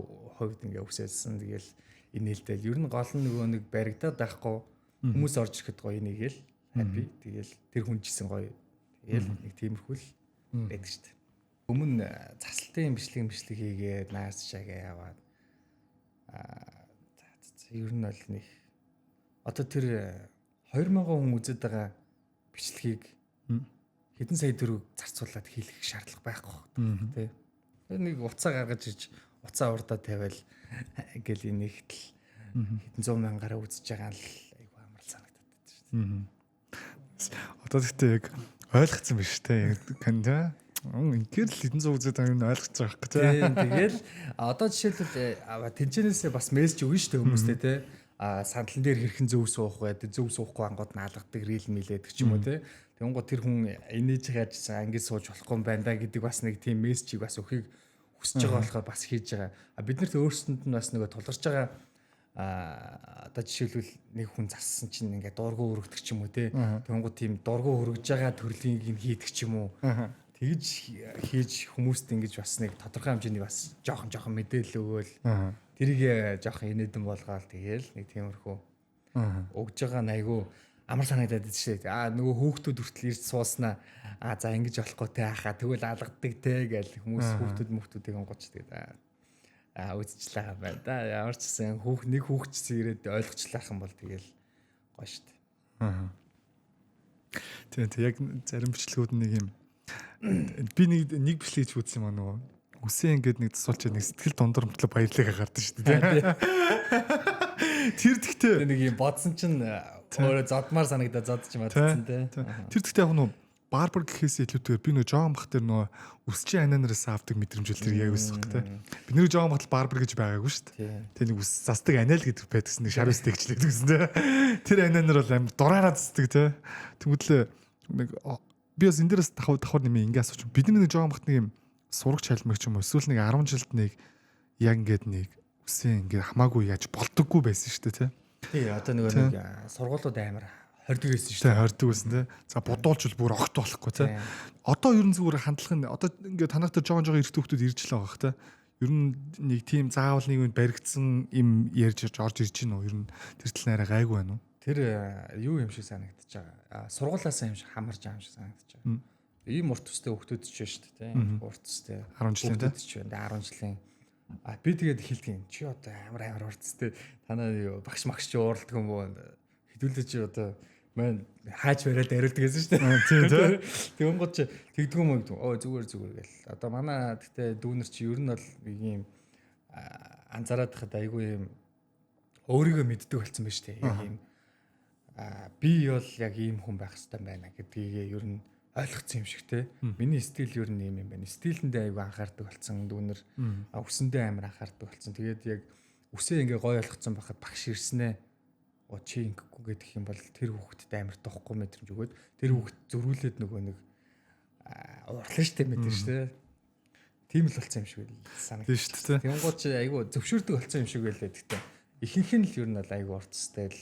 хувьд ингээ өсөөлсөн тэгэл инээлдэл ер нь гол нь нөгөө нэг баригдаад байхгүй хүмүүс орж ирэхэд гоё нэгэл хаппи тэгэл тэр хүн жисэн гоё тэгэл нэг тиймэрхүү л байдаг шүү дээ. Өмнө засалтын бичлэг хийгээд наас чагаа яваад ер нь бол нэг одоо тэр 2000 хүн үзээд байгаа бичлэгийг хэдэн сая төгрөг зарцуулаад хийх шаардлага байхгүй тий. Нэг уцаа гаргаж иж уцаа урдаа тавиал ингээл энийгтэл хэдэн 100 мянгаар үзэж байгаа л айгүй амар санагдаад байна шүү дээ. Одоо тэгтээ яг ойлгоцсон биш тий. Канда ингээл л хэдэн 100 үзээд байгаа юм ойлгож байгаа хэрэг тий. Тэгэл одоо жишээлбэл тэнцэнээсээ бас мессеж өгнө шүү дээ хүмүүстээ тий. Сандлан дээр хэрхэн зөв суух вэ? Зөв суухгүй ангууд наалгадаг рил милээд ч юм уу тий. Тэгэнгუთ тэр хүн инээж хайжсан ангид сууж болохгүй юм байна да гэдэг бас нэг тийм мессежийг бас өхийг хүсэж байгаа болохоор бас хийж байгаа. Бид нарт өөрсөнд нь бас нөгөө тулгарч байгаа одоо жишээлбэл нэг хүн зассан чинь ингээд дургу өргөдөг ч юм уу тий. Тэгэнгуთ тийм дургу өргөж байгаа төрлийг нь хийдэг ч юм уу. Тэгж хийж хүмүүст ингэж бас нэг тодорхой хэмжээний бас жоохон мэдээлэл өгөөл тэрийг жоохон инээдэн болгоол тэгээл нэг тиймэрхүү өгж байгаа найгуу амар санагдаад байна шүү дээ. Нөгөө хүүхдүүд хүртэл ирж сууснаа за ингэж болохгүй те хаа тэгвэл алгадаг те гэж хүмүүс хүүхдүүдийг онгоч тэгээд үзчихлээ байна да. Ямар ч гэсэн нэг хүүхдчс ирээд ойлгочлаах юм бол тэгээл гоё шүү дээ. Тийм яг зарим бичлэгүүд нэг юм би нэг бичлэг хийж үзсэн юм аа нөгөө үсээ ингээд нэг тусуулчаад нэг сэтгэл дундрамтлаа баярлалаа гардаг шүү дээ. Тэр тэгтээ нэг юм бодсон чинь өөрөө зодмаар санагдаад зодч юм атсан тий. Тэр тэгтээ яг нөгөө барбар гэхээс илүүтэйгээр би нөгөө жоон бах тэр нөгөө үсчин ананараас авдаг мэдрэмжэл тэр яг үсэх тий. Би нэг жоон бахт барбар гэж байгаагүй шүү дээ. Тэр нэг ус засдаг анаал гэдэг байдагс нэг шар үстэй гэжлээд гэсэн тий. Тэр ананаар бол амар дураараа засдаг тий. Тэнгүүтлээ нэг би бас энэ дээрээс давхар нэмээ ингээ асууч. Бидний нэг жоон бахт нэг юм сурагч хайлмагч юм уу эсвэл нэг 10 жилд нэг яг ингээд нэг үсэн ингээд хамаагүй яаж болдоггүй байсан шүү дээ тий. Одоо нэг сургуулиуд амар хордог байсан шүү дээ. Хордог байсан тий. За будуулчвал бүр огт болохгүй тий. Одоо ер нь зүгээр хандлага нь одоо ингээд танах дээр жоон эрт хүмүүс ирж л байгаа хэ тий. Ер нь нэг тийм заавал нэг юм баригдсан юм ярьж орж ирж гин үү? Ер нь тэр тал нэрэ гайгүй байна уу? Тэр юу юм шиг санагдаж байгаа. Сургуулаас юм шиг хамарч байгаа юм шиг санагдаж байгаа. Ийм урт төстэй хүмүүс ч байна шүү дээ тий. Урт төстэй 10 жилийн ч байна 10 жилийн би тэгээд хэлдэг чи одоо амар урт төстэй танаа багш магш чи ууралдаг юм уу хэдүүлээ чи одоо маань хааж бариад ариулдаг гэсэн шүү дээ. Тэгэн гот чи тэгдэг юм уу зүгээр гэл. Одоо манай гэхдээ дүүнер чи ер нь бол ийм анзаараад хахад айгүй юм өөрийгөө мэддэг болсон байна шүү дээ. Яг ийм би бол яг ийм хүн байх хэрэгтэй байна гэдгийг ер нь ойлгоцсон юм шиг те. Миний стил ер нь юм байна. Стилэндээ айгүй анхаардаг болсон. Дүүнэр үсэндээ амар анхаардаг болсон. Тэгээд яг үсээ ингээ гоё ойлгоцсон байхад багш ирснээ чи ингэхгүй гэдэг юм бол тэр хүүхдэд амар тоохгүй мэдрэмж өгөөд тэр хүүхд зөрүүлээд нөгөө нэг уурлаа штэ мэдэн штэ. Тийм л болсон юм шиг санагдав. Тийм шүү дээ. Тэнгууд чи айгүй зөвшөөрдөг болсон юм шиг байлаа. Гэхдээ ихэнх нь л ер нь бол айгүй уртстай л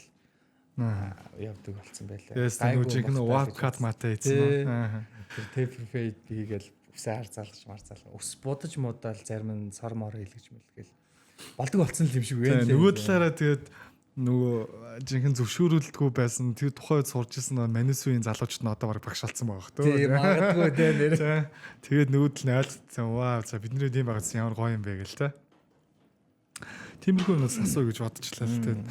явдаг болсон байлаа. Яс нүжиг нь warp cut матай ийцэн. Тэр taper fade хийгээл үсээ хар залгаж мар залгаж ус будаж муудаал зарим нь сор мор хийлгэж мэлгээл болдог болсон юм шиг байна. Нөгөө талаараа тэгээд нөгөө жинхэнэ зөвшөөрөлтгүй байсан тэр тухайд сурж исэн манисүийн залуучууд нь одоо баг багшаалцсан байгаа хөө. Тийм магадгүй дээ нэр. Тэгээд нөгөө тал нь ойлгоцсон. Вау за бидний тийм байгаас ямар гоё юм бэ гэл та. Тиймэрхүү юмс асуу гэж бодчихлаа л тэгээд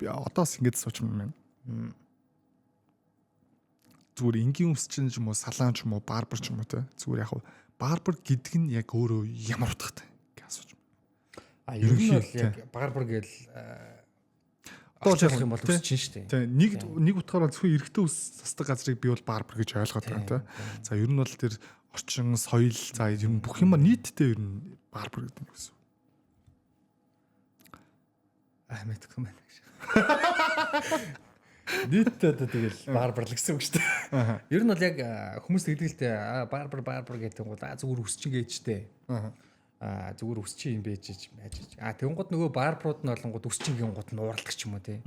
би одоос ингэж сууч юм байна. Зүгээр энгийн ус чинь ч юм уу салаан ч юм уу барбар ч юм уу те. Зүгээр яг барбар гэдэг нь яг өөрөө ямар утгатай гэж асууж. Ер нь бол яг барбар гээл одоо юм бол үсчин шүү дээ. Тэгээ нэг утгаараа зөвхөн эрэгтэй ус сасдаг газрыг би бол барбар гэж ойлгоод байна те. За ер нь бол тэр орчин соёл за ер нь бүх юм нийтдээ ер нь барбар гэдэг юм гэсэн. Мэдгүй байна гэж. Нийтдээ тэгэл барбар л гэсэн үг шүү дээ. Ер нь бол яг хүмүүс тэгдэлтэй барбар гэдэг нь зүгээр үсчин гээжтэй. Зүгээр үсчин юм байж байж. Тэнгууд нөгөө барбарууд нь олонгууд үсчингийн гууд нь ууралдаг ч юм уу тий.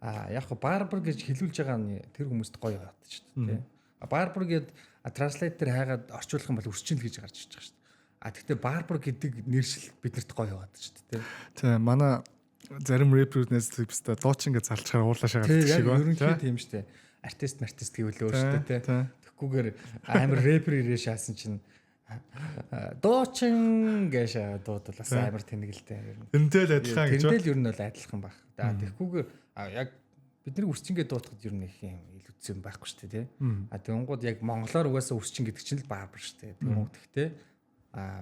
Яг барбар гэж хэлүүлж байгаа нь тэр хүмүүст гоё яваад шүү дээ тий. Барбар гэд транслейтер хайгаад орчуулах юм бол үсчин л гэж гарч иж байгаа шүү дээ. Тэгвэл барбар гэдэг нэршил биднэрт гоё яваад шүү дээ тий. Тий манай зарим рэперүүднээс типстэй доочин гэж залчаар уурлаа шагаад шиг байна. Ерөнхийдөө тийм шүү дээ. Артист гэвэл өөр шүү дээ тий. Тэгэхгүйгээр амар рэпер ирээ шаасан чинь доочин гэж дуудвал бас амар тэнэгэлтэй ер нь. Тэрнтэй л адилхан гэж. Тэрнтэй л ер нь бол адилхан баг. Тэгэхгүйгээр яг бидний үсчингээ дуудахад ер нь их юм илүүцсэн байхгүй шүү дээ тий. Тэгэнгууд яг монголоор угаасаа үсчин гэдэг чинь л барбар шүү дээ. Тэгэхдээ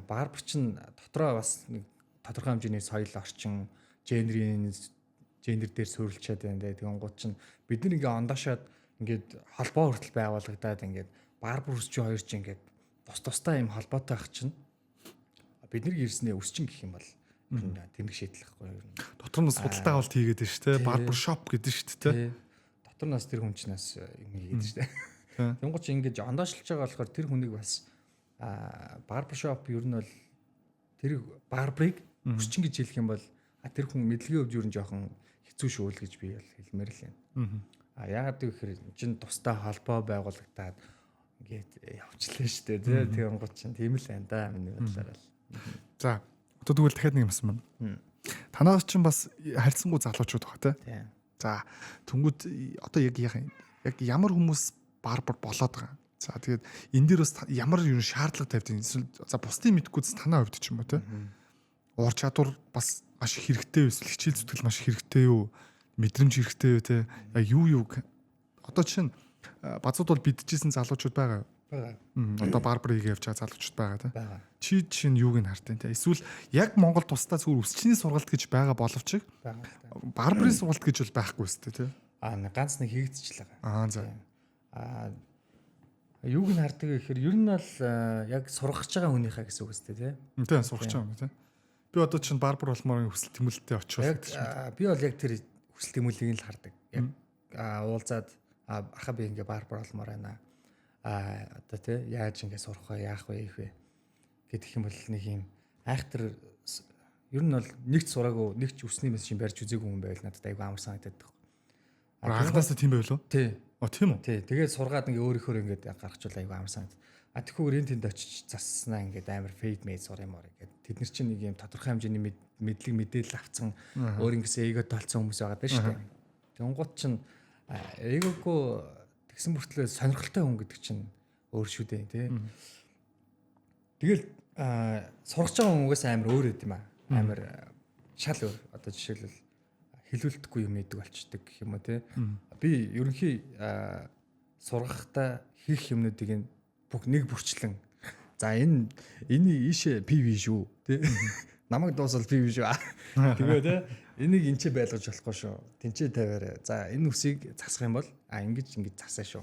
барбар чинь дотроо бас нэг тодорхой хэмжээний соёл орчин гендер дээр суурилчаад байна дээ. Тэгэнгууд чинь бид нэг ингээ ондоошоод ингээд холбоо хүртэл байгуулагдаад ингээд барбар үсчин хоёр чинь ингээд тустай юм холбоотой ах чинь бид нар ирснээ үсчин гэх юм бол тэмдэг шийдэл байхгүй юу? Дотор нь судалтай авалт хийгээд байна шүү дээ. Барбар шоп гэдэг шүү дээ. Дотор нь тэр хүн чинээс юм хийгээд шүү дээ. Тэнгуү чи ингэж ондоошлж байгаа болохоор тэр хүнийг бас барбар шоп ер нь бол тэр барбарыг үсчин гэж хэлэх юм бол тэр хүн мэдлэгийн хувьд ер нь жоохон хэцүү шүү л гэж би бол хэлмээр л байна. Яагаад гэвэл чин тустай холбоо байгуулагдаад ингээд явчлаа шүү дээ. Тэгээ онгод чинь тийм л байна да миний бодлоор л. За одоо тэгвэл дахиад нэг юм асуусан байна. Танаас чинь бас харьцангуй залуучууд байгаа тийм. За тэнгууд одоо яг ямар хүмүүс барбар болоод байгаа. За тэгээд энэ дээр бас ямар юу шаардлага тавьдаг юм. За бусдын мэдгүйс танаа хувьд ч юм уу тийм. Уур чадвар бас маш их хэрэгтэй эсвэл хичээл зүтгэл маш их хэрэгтэй юу? Мэдрэмж хэрэгтэй юу те? Яг юу одоо чинь базууд бол бидчихсэн залуучууд байгаа. Одоо барбар хийгээ явж байгаа залуучууд байгаа те. Чи чинь юуг нь хартын те? Эсвэл яг Монгол тусдаа зүгээр үсчний сургалт гэж байгаа боловч барбарын сургалт гэж бол байхгүй өстэй те. Ганц нэг хийгдчихлээ. За. Юуг нь хардаг гэхээр ер нь бол яг сургаж байгаа хүнийхээ гэсэн үг өстэй те. Тийм сургаж байгаа юм те. Би одоо чинь барбар болмоор хүсэл тэмүүлэлтэй очиод. Би бол яг тэр хүсэл тэмүүллийг л хардаг. Яг уулзаад аха би ингээ барбар болмоор байна. Одоо тий яаж ингээ сурах вэ, яах вэ, ийх вэ гэдэг юм бол нэг юм айхтар ер нь бол нэгч сураагүй, нэгч үсний мэс шин барьж үзээгүй хүн байвал надад айгүй амар санагдаад байна. Анхнаасаа тийм байв лөө? Тий. Тийм үү? Тий. Тэгээд сургаад ингээ өөрийнхөө ингээ гаргачвал айгүй амар санагдаад. Тэгэхгүйгээр энэ тэнд очиж заснаа ингээд амар фейд мэйд сур юм аа гэдэг. Тэд нар чинь нэг юм тодорхой хэмжээний мэдлэг мэдээлэл авцсан өөр ингэсээ эго толцсон хүмүүс байгаа даа шүү дээ. Тэнгууд чинь эгогүй тэгсэн мөртлөө сонирхолтой хүн гэдэг чинь өөр шүү дээ тий. Тэгэл сургаж байгаа хүн угаасаа амар өөр гэдэм аа. Амар шал өөр. Одоо жишээлбэл хэлүүлдэхгүй юм идэг болчдөг гэх юм уу тий. Би ерөнхий сургахтаа хийх юмнуудыг нэг бүрчлэн за энэ ийшээ PV шүү тий намайг дуусвал PV шүү тэгээ тий энийг энчээ байлгаж болохгүй шүү тэнцээ тавиараа за энэ үсийг засах юм бол ингэж засаа шүү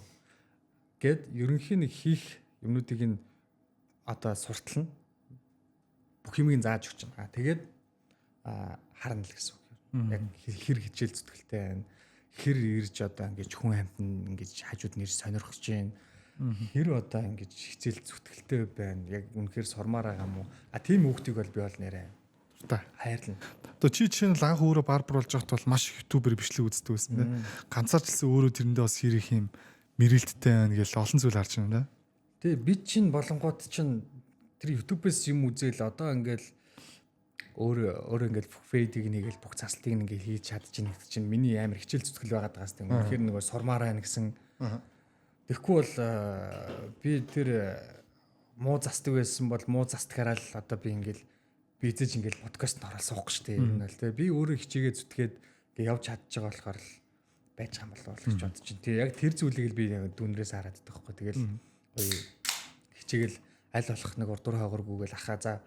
гэд ерөнхийн нэг хийх юмнуудыг нь одоо суртална. Бүх юмыг зааж өгч байгаа. Тэгээд харна л гэсэн үг. Яг хэр хичээл зүтгэлтэй байна. Хэр ирж одоо ингэж хүн амьтан ингэж хажууд нэр сонирхож байна. Хэр одоо ингэж хичээл зүтгэлтэй байна. Яг үнэхээр сурмаар байгаа юм уу? Тийм хүүхдийг бол би бол нэрээ хайрлна. Одоо чи чинь л анх өөрөө барбар болж байхад бол маш ютубер бичлэг үздэг байсан тийм. Ганцаарчлсан өөрөө тэрэндээ бас хэр их юм мэрэлттэй байна гэж олон зүйл харж байна. Тэгээ би чинь болонгууд чинь тэр ютубээс юм үзээл одоо ингээл өөр ингээл бүх фейдийг нэгээл бүх заслтыг ингээл хийж чадчихна гэдэг чинь миний амар хичээл зүтгэл байгаад байгаас тийм. Тэгэхээр нөгөө сурмаар байна гэсэн. Тэгэхгүй бол би тэр муу застдаг байсан бол муу застгаараа л одоо би ингээл бизэж ингээл подкаст орол суух гэж тийм юм л тийм. Би өөрөө хичээгээ зүтгээд ингээ явж чадчих байгаа болохоор л байж байгаа юм болов уу гэж бодож чинь. Тэгээ яг тэр зүйлийг л би дүүнрээс хараад байгаа байхгүй. Тэгэл хичээгээл аль болох нэг урдуур хаагургүйгээл ахаа за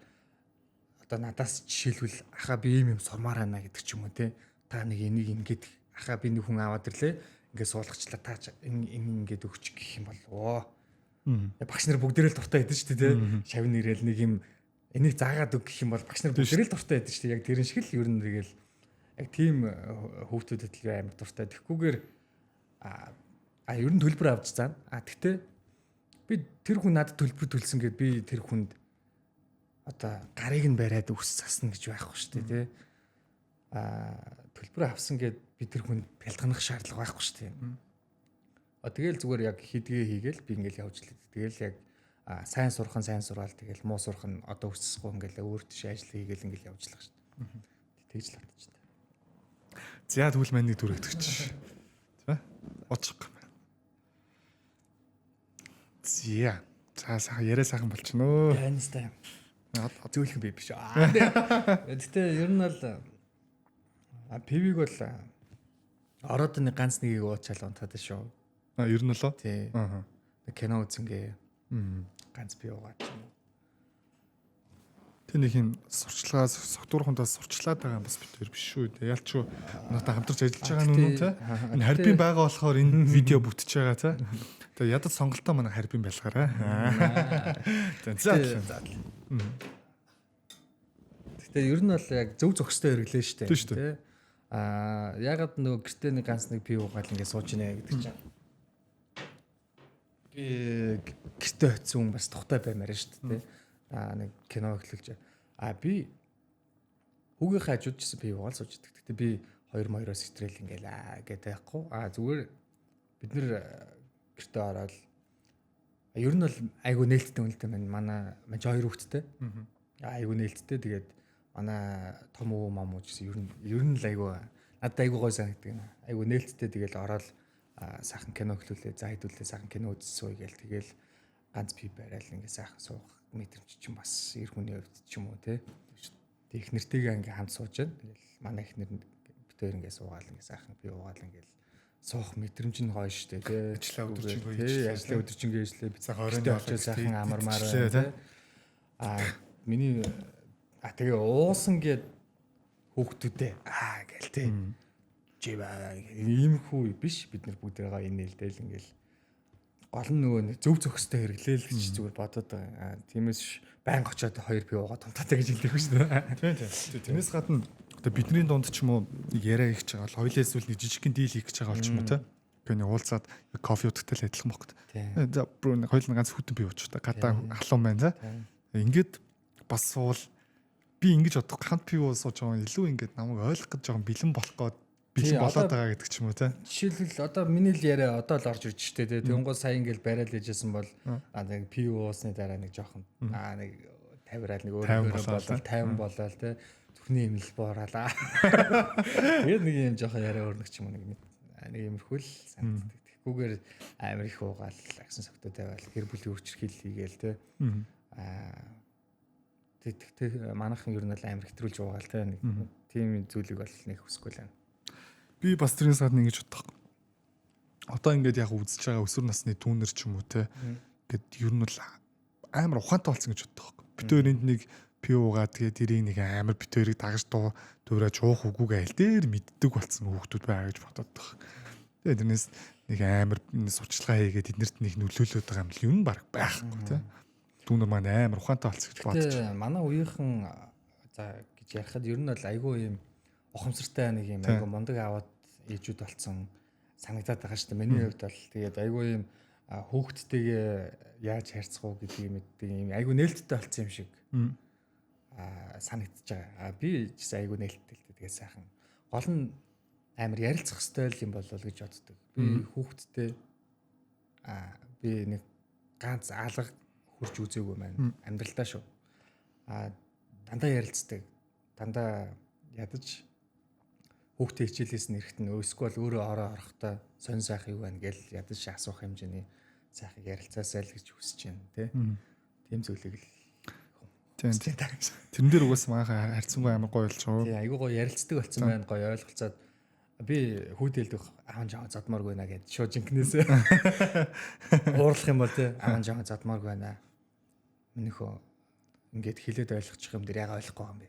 одоо надаас жишээлбэл ахаа би юм сурмаар байна гэдэг ч юм уу те. Та нэг энийг ингээд ахаа би нэг хүн аваад ирлээ. Ингээд суулгачлаа та ингээд өгч гэх юм бол багш нар бүгдээрээ л дуртай байдсан шүү дээ те. Шавны ирээл нэг юм энийг заагаад өг гэх юм бол багш нар бүгдээрээ л дуртай байдсан шүү дээ. Яг тэрэн шиг л ер нь тэгэл яг тийм хүүхдүүдэд л амар дуртай. Тэгэхгүйгээр ер нь төлбөр авч заана. Тэгтээ би тэр хүн надад төлбөр төлсөн гэд би тэр хүнд одоо гарыг нь бариад өс засна гэж байхгүй шүү дээ тий. Төлбөр авсан гэд би тэр хүнд бэлтгэх шаардлага байхгүй шүү дээ. Тэгэл зүгээр яг хийдгээ хийгээл би ингээл явж лээ. Тэгэл яг сайн сурхан сайн сурвал тэгэл муу сурхан одоо өсөхгүй ингээл өөр тийш ажил хийгээл ингээл явж лах шүү дээ. Тэгж л батж та. За тэгвэл маань нэг дүрэгдэж чинь. За очих юм. Зя. За яриа сайхан болчихно. Яанистай. Зөөлхөн би биш. Гэтэ ер нь бол пивиг бол ороод нэг ганц нэгийг уучаал унтаад шүү. Ер нь лөө. Тий. Кино үзэнгээ. Ганц би уугаад ч юм уу. Тэ нэг юм сурчлагаас согтуурхандаас сурчлаад байгаа юм бас битэр биш шүү дээ. Ялч шүү надад хамтарч ажиллаж байгаа нүн те. Энэ харбин байгаа болохоор энэ видео бүтэж байгаа те. Тэгээ ядад сонголтоо манай харбин байлгаарай. За. Гэтэ ер нь бол яг зөв зөвхөстэй хэрэглээ шүү дээ. Тэ. Ягаад нөгөө гэртээ нэг ганц нэг пив уугаал ингэ сууж ийнэ гэдэг чинь. Би гэртээ очисон хүн бас тухтай баймаар шүү дээ. Нэг кино эхлүүлж. Би хүүгийн хажууд жисэн пив уугаал сууж идэг. Гэтэ би 2-2-оос хэтрэл ингээл гэдэг байхгүй. Зүгээр бид нэр гэртээ ороод ер нь бол айгу нээлттэй үнэлтэй байна. Манай хоёр хүүхэдтэй. Айгу нээлттэй. Тэгээд манай том өвөө мам уу гэсэн ер нь л айгу надад айгу гой санагддаг. Айгу нээлттэй тэгэл ороод сайхан кино эхлүүлээ. За хэдүүлээ сайхан кино үзсэн үе гээл тэгэл ганц пив барайл ингээ сайхан суух мэдрэмж ч юм бас эр хүний хувьд ч юм уу те. Тэг их нэртэйгээ ингээ хамт сууж байна. Тэгэл манай их нэр битээр ингээ суугаал ингээ сайхан пив уугаал ингээл суух мэдрэмж нь гоё штэ тий. Ажлаа өдөржингөө хийж. Ажлаа өдөржингөө хийжлээ. Би цаг оройн очиж сайхан амармаар тий. Миний тэгээ уусан гэд хүүхдүүдээ гээл тий. Жива ийм хүү биш бид нар бүгдээрээ энэ нэлдээл ингээл гол нь нөгөө нэг зөв зөвхөстэй хэрэглээл гэж зүгээр бодоод байгаа. Тиймээс байнга очиод 2 пив уугаад тунтаатай гэж хэлдэг шүү дээ. Тий. Тэрнээс гадна одоо бидний дунд ч юм уу нэг яриа хийж байгаа бол хоёулаа эсвэл нэг жижигхэн дийл хийх гэж байгаа бол ч юм уу те. Гэхдээ уулзаад кофе уудагтай л адилхан бохогд. За бро нэг хоёул ганц хүтэн бий ууч та. Гадаа халуун байна те. Ингээд бас суул би ингэж бодох ганц пив уусууж байгаа илүү ингээд намайг ойлгох гэж жоохон бэлэн болох гээд бэлэн болоод байгаа гэдэг ч юм уу те. Жишээлбэл одоо миний л яриа одоо л орж ирж штэ те. Тэнгуул сая ингээл барайл ээжсэн бол нэг пив уусны дараа нэг жоохон нэг тавираал нэг өөр болол 50 болол те. Зүхний имэл буураалаа. Тэгээд нэг юм жоохон яриа өрнөх ч юм уу нэг юмрхүүл санагддаг. Тэгхгүйгээр амар их уугаал агсан согтоо тавиал гэр бүлийн өөрчлөлт хийгээл те. Тэгтээ манайхан ер нь л амар хэтрүүлж уугаал те. Нэг тийм зүйлийг бол нэг хүсэхгүй л байна. Би бас тэрнээс гадна ингэж бодох. Одоо ингээд яг үзэж байгаа өсвөр насны түүнэр ч юм уу те. Гэт ер нь бол амар ухаантай болсон гэж боддог. Бид энд нэг пив уугаад тэгээд тэрийг нэг амар битэрийг дагаж дуурайж уух үгүйгээ аль дээр мэддэг болсон хүүхдүүд байгаа гэж боддог. Тэгээд тэрнээс нэг амар сурчлагаа хийгээд эднэрт нэг нөлөөлөд байгаа юм л юм баг байхгүй тий. Дүүнер маань амар ухаантай болсон гэж бодож. Манай үеийнхэн за гэж ярихад ер нь бол айгүй юм ухамсартай нэг юм айгүй мундаг аваад ээжүүд болсон санагдаад байгаа шүү дээ. Миний хувьд бол тэгээд айгүй юм хүүхдтэйгээ яаж харьцах уу гэдгийг мэддэг юм айгүй нээлттэй болсон юм шиг санагдчихж байгаа. Би ч гэсэн айгүй нээлттэй л тэгээд сайхан. Гол нь амар ярилцах хэвээр юм болов гэж боддог. Би хүүхдтэй би нэг ганц алга хурж үзээгүй маань амьдралдаа шүү. Дандаа ярилцдаг. Дандаа ядаж хүүхдээ хичээлээс нэрэхт нь өөсгөл өөрөө ороо орохдоо сонь сайх юу байна гэж ядаж асуух хэмжээний сайхыг ярилцаасай л гэж хүсэж байна тий. Тийм зүйлийг л тэрэн дээр угаас маахан харьцангуй амар гоё болж байгаа. Тий айгүй гоё ярилцдаг болсон байна гоё ойлголцоод би хүүдэлдэх аавн жаа задмааргүй байна гэж шууд жинкнээсээ уурлах юм бол тий аавн жаа задмааргүй байна. Минийхөө ингээд хилээд ойлгочих юм дээр яга ойлгохгүй юм бэ.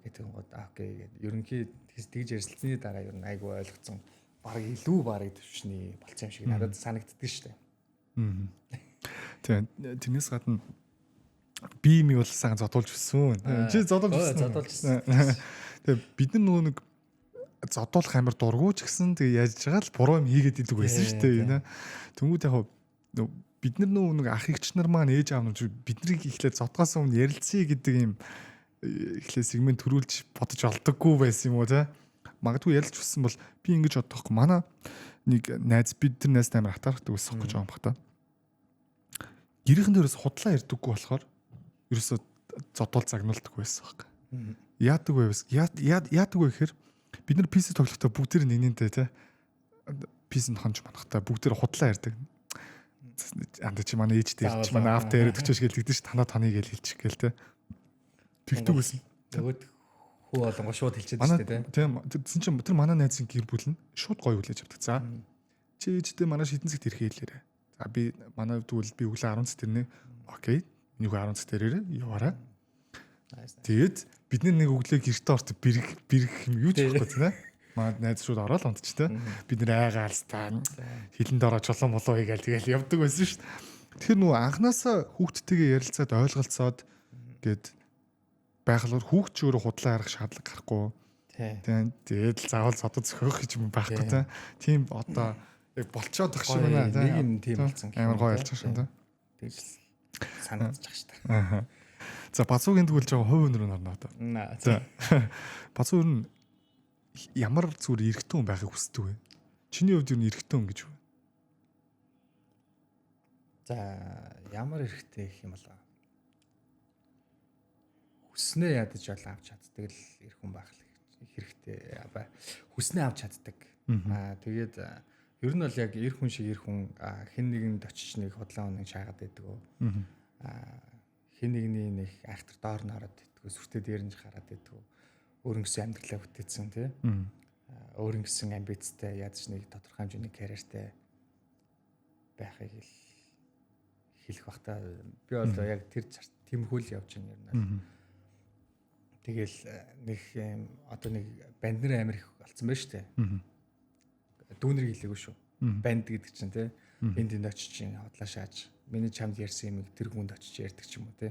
Гэдэг нь гоо окей гэдэг. Ерөнхий тэгж ярилцсны дараа ер нь айгүй ойлгоцсон. Бараг илүү бараг төвчний болцсон юм шиг надад санагддаг шүү дээ. Тийм тэрнээс гадна би юм бол сайн зодуулж өссөн. Чи зодуулж өссөн. Тэгээ бид нар нөгөө нэг зодуулах амар дургуй ч гэсэн тэгээ яаж байгаа л буруу юм хийгээд идэг байсан шүү дээ. Тэнгүүд яг бид нар нөгөө нэг ах эгч нар маань ээж аав нар биднийг ихлээр зодгоос өмнө ярилцъя гэдэг юм ихлээр сегмент төрүүлж бодож олдоггүй байсан юм уу те. Магадгүй ярилж өссөн бол би ингэж бодохгүй. Манай нэг найз бид нар найз амар хатаархдаг байсан гэж байгаа юм бах та. Гэрийнхэн дээрээс худлаа ирдэггүй болохоор ерөөсө зодуул загнуулдаг байсан баг. Яадаг вэ? Яадаг вэ гэхээр бид нар PC тоглохдоо бүгд нэгнэнтэй те. PC-нд хонж манахтаа бүгд худлаа ирдэг. Анда чи манай ээжтэй ирч манай аавтай яриад өчөөш гэлдэгдэн ш танаа таныг гээл хэлчих гээл те. Тэгдэг байсан. Нөгөөд хүү болонгоо шууд хэлчихэж штэ те. Тийм тийм тэр манай найзын гэр бүл нь шууд гоё хүлээж авдаг. За чи ээжтэй манай шидэн цагт ирэхээ хэлээрэ. За би манай тэгвэл би өглөө 10 цагт ирнэ. Окей. Минийхөө 10 цагт ирээрэ. Яваарай. Тэгээд бид нэг өглөө гэртээ орт бэрх юм юу ч болохгүй тийм ээ. Манай найз шууд ороод унтч те. Бид нэр айгаалстаа хилэнд ороо чулуун болоо хийгээл тэгэл явдаг байсан шүү дээ. Тэгэхээр нөгөө анханасаа хүүхдтэйгээ ярилцаад ойлголцоод гээд байхлаар хүүхд ч өөрөө худлаа харах шаардлага гарахгүй. Тийм. Тэгээд л заавал содод зөхөх гэж юм байхгүй те. Тийм одоо яг болцоод тах шиг байна. Нэг юм тийм болсон. Амар гоё ялж байгаа шүү дээ. Тэгж санагдчих шүү дээ. За бацуугийн тэгвэл жоо хувь өнөр нь орно одоо. За. Бацуу нь ямар зүгээр эрэгтэй хүн байхыг хүсдэг вэ? Чиний хувьд юу эрэгтэй хүн гэж вэ? За ямар эрэгтэй гэх юм бол хүснээ ядаж бол авч чаддаг л эрх хүн байх хэрэгтэй. Хүснээ авч чаддаг. Тэгээд ер нь бол яг эрх хүн шиг эрх хүн хэн нэгэнд очиж нэг худлаа өнөг шаагаад байдаг. Хэн нэгний нэг айхтар доор нь ороод иддэг, сүртэй дээр нь хараад иддэг. Өөрийн гэсэн амьдралаа бүтээсэн тий. Өөрийн гэсэн амбицтай ядаж нэг тодорхой хэмжээний карьертэй байхыг хэлэх бахта би бол яг тэр тиймэрхүү л явж байна ер нь. Тэгэл нэг одоо нэг банднэр амир их болсон байна шүү дээ. Дүүнэрийг хэлээгүй шүү. Банд гэдэг чинь тий. Энд очиж чинь хотлоо шааж миний чамд ярьсан юм тэр хүнд очиж ярьдаг ч юм уу тий.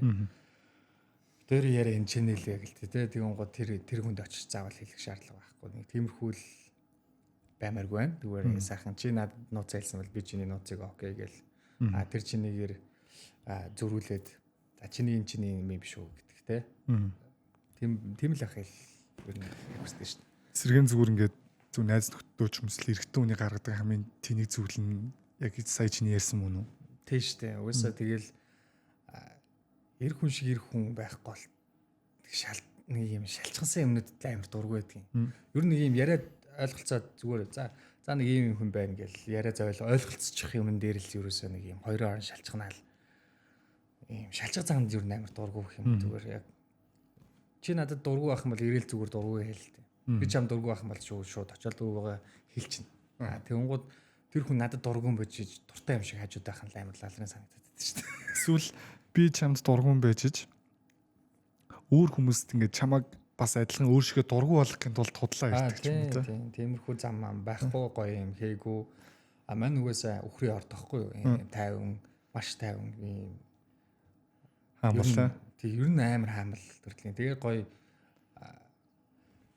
Тэр яриа энэ чэнэл яг л тий. Тэгэн гоо тэр хүнд очиж заавал хэлэх шаардлага байхгүй. Нэг тиймэрхүү л баймааргүй байна. Зүгээр сайхан чи надад нууц айлсан бол би чиний нууцыг окей гээл. Тэр чинийгээр зөрүүлээд за чиний юм биш үү гэдэг тий. Тийм л ахил ер нь хүсдэг шүү дээ. Сэргэн зүгээр ингээд зөв найз нөхдөд ч юмсэл эрэгтэй хүний гаргадаг хамгийн тэнийг зүйл нь яг сая чиний ярьсан мөн үү? Тийм шүү дээ. Угаасаа тэгэл эрх хүн шиг эрх хүн байхгүй бол нэг юм шалчгансан юмнуудад амар дургүй байдаг юм. Ер нь нэг юм яриад ойлголцоод зүгээр за нэг юм хүн байна гэл яриа зовоол ойлголцчих юмн дээр л ерөөсөө нэг юм хоёрын орон шалчганаал ийм шалчга цаанд ер нь амар дургүй гэх юм зүгээр яг чи надад дургүй байх юм бол ирээл зүгээр дургүй хэл л дээ. Би чам дургүй байх юм бол шууд очиод дургүйгаа хэлчихнэ. Тэгэнгუთ тэр хүн надад дургүй байж дуртай юм шиг хажууд байх нь амар лалрын санагдаад байдаг шүү дээ. Эсвэл би чамд дургүй байж өөр хүмүүст ингээд чамаг бас адилхан өөр шигээ дургүй болгохын тулд худлаа ярьдаг ч юм уу те. Тиймэрхүү зам байхгүй гоё юм хийгүү Маань угаасаа үхрийн орд тахгүй юу? Ийм тайван, маш тайван ийм хаамлаа. Тэг ер нь амар хаамл төрлийн. Тэгээ гоё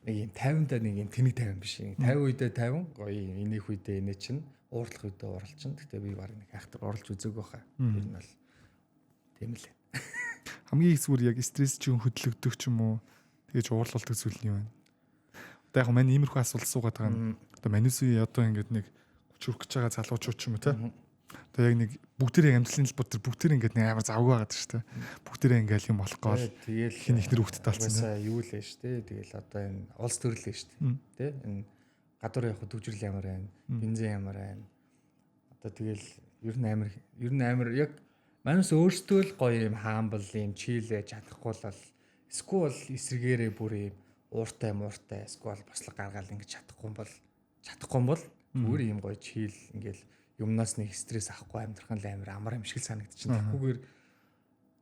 нэг юм 50-д нэг юм тэнэг 50 биш. 50 үедээ 50 гоё энийх үедээ инээ чинь уурлах үедээ ууралчин. Гэтэ би баг нэг хайхтар орлож үзег байхаа. Ер нь бол тийм л. Хамгийн их зүгээр яг стресс чинь хөдлөгдөх ч юм уу тэгэж уурлуулдаг зүйл нь юу вэ? Одоо яг маань иймэрхүү асуулт суугаад байгаа нь одоо манисүй одоо ингээд нэг 30 хүрэх гэж байгаа залуучууд ч юм уу те. Одоо яг нэг бүгдээрээ амьдралын талбар дээр бүгдээрээ ингээд нэг амар завгүй байгаа шүү дээ. Бүгдээрээ ингээд юм болох гол тэгэл хин ихнэр хөвгтөд талцсан. Юу л ээ шүү дээ. Тэгэл одоо энэ улс төрөл ээ шүү дээ. Тэ энэ гадуур явах төвжрэл ямар байна? Бензин ямар байна? Одоо тэгэл ер нь амар яг манайс өөртөө л гоё юм хаамбал юм чийлээ чадахгүй л эсвэл эсрэгээрээ бүр юм ууртай эсвэл бослог гаргаал ингэж чадахгүй бол зүгээр юм гоё чийл ингээл юмнаас нэг стресс авахгүй амьдрах нь амар амар юм шиг санагдчихэв. Тэгхгүйгээр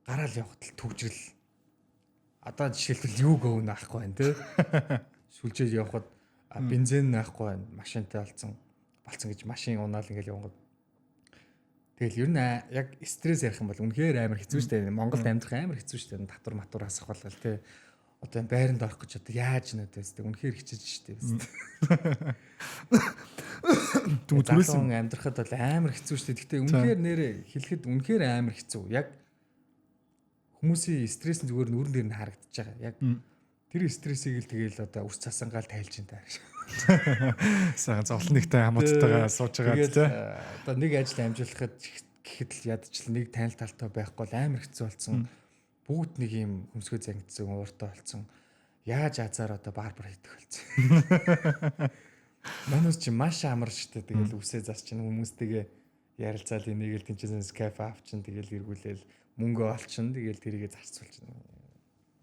гараал явахад л төвжрэл одоо жишээлбэл юу гөвн авахгүй байна те. Сүлжээж явахад бензин авахгүй байна. Машинтай болцсон гэж машин унаал ингээл явгад. Тэгэл ер нь яг стресс ярих юм бол үнэхээр амар хэцүү шүү дээ. Монголд амьдрах амар хэцүү шүү дээ. Татвар матур асах болгол те. Одоо энэ байранд орох гэж одоо яаж нөтөөс те. Үнэхээр хичээж шүү дээ. Түнзүүлсэн амьдрахад бол амар хэцүү шүү дээ. Гэхдээ үнэхээр нэрээ хэлэхэд үнэхээр амар хэцүү. Яг хүмүүсийн стресс нь зүгээр нүрэн дээр нь харагдаж байгаа. Яг тэр стрессийг л тэгээл одоо үс цасангаал тайлж ин таа. Сайхан зовлонтой хамааttайгаа сууж байгаа тийм. Одоо нэг ажил амжуулахад гэхэд л ядчил нэг танил талтай байхгүй бол амар хэцүү болсон. Бүгд нэг юм хөмсгөө зангидсан ууртай болсон. Яаж азар одоо барбар хийдэг болсон. Манус чи маш амар штэ тэгэл үсээ зас чинь хүмүүстэйгээ ярилцаал энийг л тэнцэнээс кафе авчин тэгэл эргүүлээл мөнгө олчин тэгэл тэрийгэ зарцуулж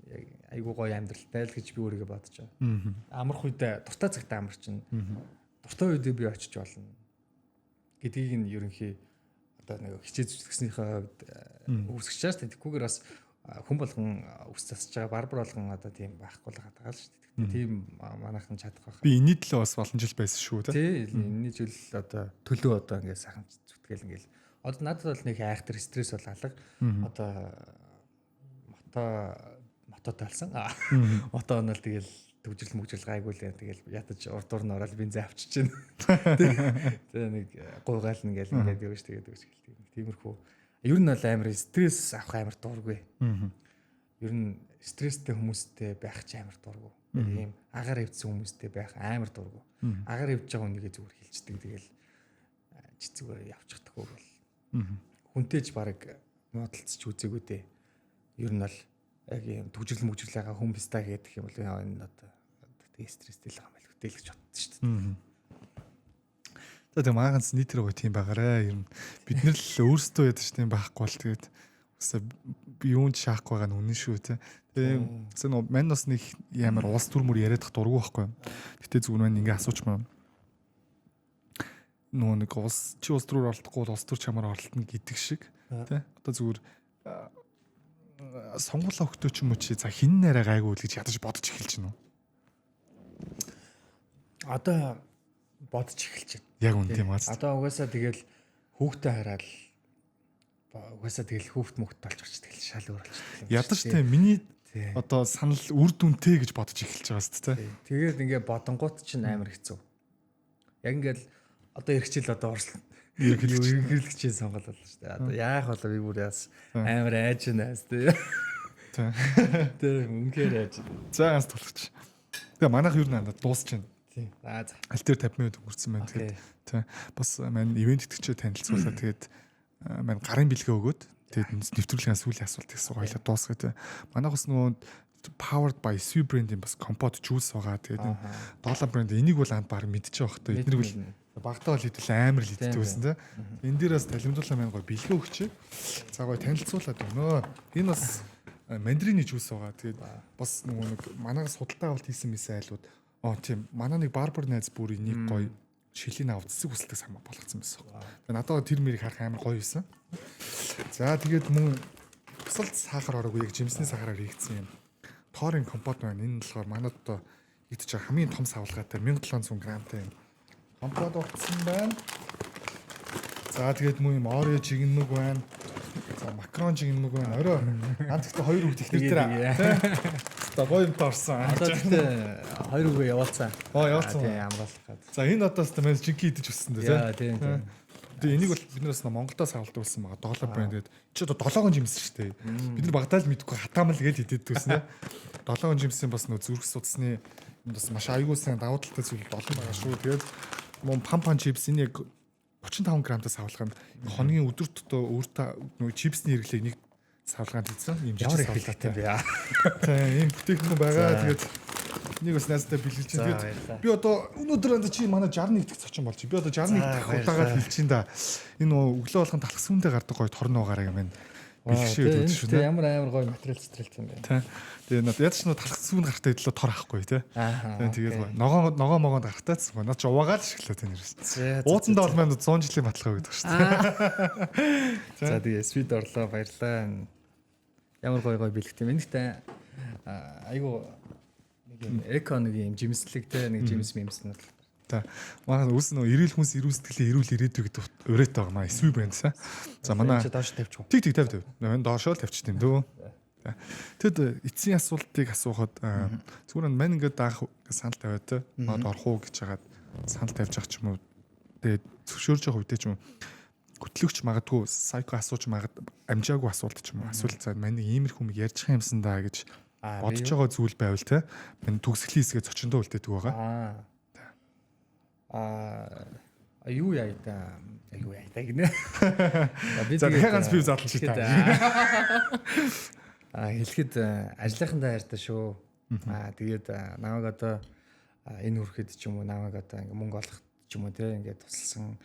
яг айгуу гоё амьдралтай л гэж би өөрийгөө бодож байгаа. Амарх үедээ дуртай цагт амар чинь. Дуртай үедээ би очиж болно гэдгийг нь ерөнхий одоо нэг хичээж зүтгэснийхээ хувьд үүсгэж байгаа шүү дээ. Тэгхгүйгээр бас хүн болгон үс засаж байгаа барбар болгон одоо тийм байхгүй л байгаа шүү дээ. Тийм манайхан чадах байх. Би энэний төлөө бас олон жил байсан шүү тийм. Энэний жил одоо төлөө одоо ингээд сайхан зүтгэл ингээд одоо надад бол нэг айхтар стресс бол алга. Одоо мототой болсон. Мото онол тэгэл төвжрэл мөгжрэл гайгүй л тэгэл ядаж урдуур нь ороод бензин авчиж байна. Тэгээ нэг гуйгаал ингээл ингээд явж тэгээд хэлдэг. Тиймэрхүү. Ер нь бол амар стресс авах амар дургүй. Ер нь стресстэй хүмүүстэй байх ч амар дургүй. Ийм агаар хөвцсөн хүмүүстэй байх амар дургүй. Агаар хөвж байгаа хүнийгээ зүгээр хилчдэг тэгэл зүгээр явчихдаггүй бол. Хүнтэйж баг муудалцч үзээгүй дээ. Ер нь бол яг юм төвжрэл мөгжрлээгаа хүмүүстаа гэдэг юм бол энэ одоо тэгээ стресстэй л байгаа юм байл хөтэлж бодсон шүү дээ. За тэгээ мааганц нийтэр гоё тийм байгаарэ. Ер нь бид нар л өөрсдөө ядаж тийм байхгүй бол тэгээд өсө би юунд шаахгүй байгаа нь үнэн шүү те. Тэгээ зөв мань бас нэг ямар улс төр мөр яриадах дургу байхгүй. Гэтэ зүгээр мань ингээ асууч маа. Нөө нэг улс төрөөр оролдохгүй бол улс төр чамаар оролдоно гэдэг шиг те. Одоо зүгээр сонгуулаа өгтөө ч юм уу чи за хин нэрэ гайгүй л гэж ядаж бодож эхэлж байна уу? Одоо бодож эхэлж байна. Яг үн тийм аа. Одоо угаасаа тэгэл хүүхдээ хараад угаасаа тэгэл хүүхд мөхт болж орч тэгэл шал өөр болчихсон. Ядаж тийм миний одоо санал үр дүнтэй гэж бодож эхэлж байгаа шүү дээ. Тэгээд ингээ бодонгууд чинь амар хэцүү. Яг ингээл одоо иргэжил одоо орслоо ерөнхийлөгчийн сонголт болно шүү дээ. Одоо яах болоо би бүр яас амар айж наас тий. Тэ үнхээр айж. За ганц тулгач. Тэгээ манайх юу надад дуусч байна. Тий. За. Аль дээр 50 минут өнгөрсөн байна. Тэгээд тий. Бас маань ивент итгэгчээ танилцуулаад тэгээд маань гарын бэлгээ өгөөд тэгээд нэвтрүүлгийн сүүлийн асуулт гэсэн хоёлаа дуусгая тий. Манайх бас нөгөө powered by Sue brand-ийн бас компот juice байгаа. Тэгээд Dollar brand энийг бол анд баг мэдчихэж байгаа хөтөө. Эднийг бол багтаа бол хэдэл амар л иддэг байсан те. Энэ дээр бас талимдуулаа маань гоё бэлгээ өгч. За гоё танилцуулаад өгнө. Энэ бас мандрины жуус байгаа. Тэгээд бас нөгөө нэг манайгаас худалдаа авалт хийсэн мэсэн айлууд тийм манай нэг барбар найз бүр энийг гоё шилийн авд цэцэг хүсэлдэг самаа болгоцсон байсан. Тэгээд надад тэр мэрийг харах амар гоё байсан. За тэгээд мөн бусалд сахар ороогүй яг жимсний сахараар хийгдсэн юм. Тоорын компот байна. Энэ болохоор манайд одоо идэж байгаа хамгийн том савлгаатай 1700 грамтай юм. Компот утсан байна. За тэгээд мөн юм Орео жигнэмэг байна. За макрон жигнэмэг байна. Орой. Наад гэхдээ хоёр үг техник дээр. За гоё юм таарсан. Одоо тэгтээ хоёр үгээ явуулсан. Явуулсан. Тийм амруулах гад. За энэ одоос та манай жинки идэж өссөн дээ. Яа тийм. Тэгээ энийг бол бид нараас Монголоос авалт болсон байгаа. Доллар брэнд гэдэг. Чи одоо 7 жимс шүү дээ. Бид нар багтаал мэдгүй хатаамал гэж идэд төснө. 7 жимсийн бас нөө зүрх судасны бас маш аюул сан давуу талтай зүйл олон байгаа шүү. Тэгээд мөн пампан чипс энэ яг 35 грамтаас авалганд хоногийн өдөр тутаа өөртөө нөө чипсний хэрэглээг нэг савлгаанд хийсэн. Ийм Ямар жижиг их хэлтэй бэ? Тийм ийм бүтээгдэхүүн байгаа. Тэгээд нэг бас найзтай бэлгэлж байна. Тэгээд би одоо өнөөдөр чи манай 61 дэх зочин болж. Би одоо 61 дэх удаагаар хэлж чинь да. Энэ өглөө болгон талхсүүндээ гардаг гоё торн угаараа юм байна. Бэлгшээд үүд шүү. Ямар гоё материал зэтрэлсэн байна. Тийм. Тэгээд надад яаж ч нөө талхсүүнд гарахтаа идлээ тор ахгүй тий. Тэгээд ногоо могонд гарахтаа цэцгүй. Наад чи уваагаад шиглээ тийм нэрээс. Ууданд олмоо 100 жилийн баталгаа гэдэг шүү дээ. За тэгээ свид орлоо баярлаа. Ямар гоё бэлгт юм. Энэтэй айгу нэг юм эко нэг юм жимслэгтэй нэг жимс мэмсэн л. За манай үс нөө эрүүл хүнс эрүүл сэтгэлийн эрүүл ирээдүй гэдэг өрөөтэй байгаа маа SB брэндсэн. За манай доош тавьчих. Тэг 50. Нэн доошоо л тавьчих юм дөө. Тэгэд эцсийн асуултыг асуухад зүгээр мань ингээд даах санал тавиад те мод орох уу гэж хагаад санал тавьж ах ч юм уу. Тэгээд зөвшөөрж байгаа үедээ ч юм хөтлөгч магадгүй сайко асууж амжаагүй асуулт ч юм уу. Асуулт цаад мань иймэрхүү юм ярьж байгаа юмсан да гэж бодож байгаа зүйл байвал те мань төгсгөлийн хэсгээ зочиндоо үлдээдэг байгаа. Юу яа гинэ. За дахиад ганц бив задлан чи та. Хэлэхэд ажлынхандаа хайртай шүү. Тэгээд намайг одоо энэ хүрэхэд ч юм уу намайг одоо ингээ мөнгө олох ч юм уу те ингээд тусалсан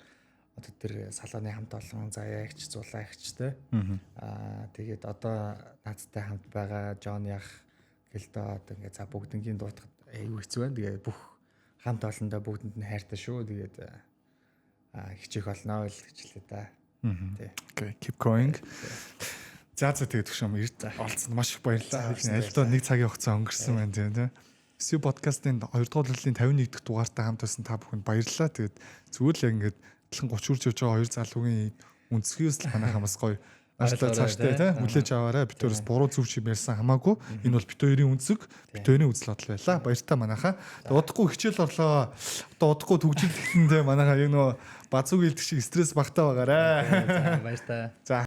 одоо тэр салааны хамт олон заяагч зулаагчтэй. Тэгээд одоо наадтай хамт байгаа Жон Ях гэлдээ одоо ингээ за бүгднгийн дуутахад аюу хэцүү байна. Тэгээд бүх хамт олондоо бүгдэнд нь хайртай шүү. Тэгээд хичээх болно л гэж хэлээ да. Okay, keep going. За тэгээд төгшөм эрт олцсон маш их баярлалаа. Альдоо нэг цагийн хугацаа өнгөрсөн байна тийм. SU podcast-ын 2 дугаар бүлгийн 51 дахь дугаартай хамт байсан та бүхэнд баярлалаа. Тэгээд зүгээр л ингээд 30 хүрч явж байгаа хоёр залуугийн үнцгээс л манайхаа бас гоё ажлаа цааштай тийм хүлээж аваарай. Бид төрөөс буруу зөв чим ярьсан хамаагүй. Энэ бол бид хоёрын үнцэг, бид хоёрын үзэл бодол байлаа. Баяртай манайхаа. Тэгээд удахгүй хичээл орлоо. Одоо удахгүй төгжил эхлэндээ манайхаа яг нөө базууг илдэг шиг стресс багтаа байгаарай. Баяртай. За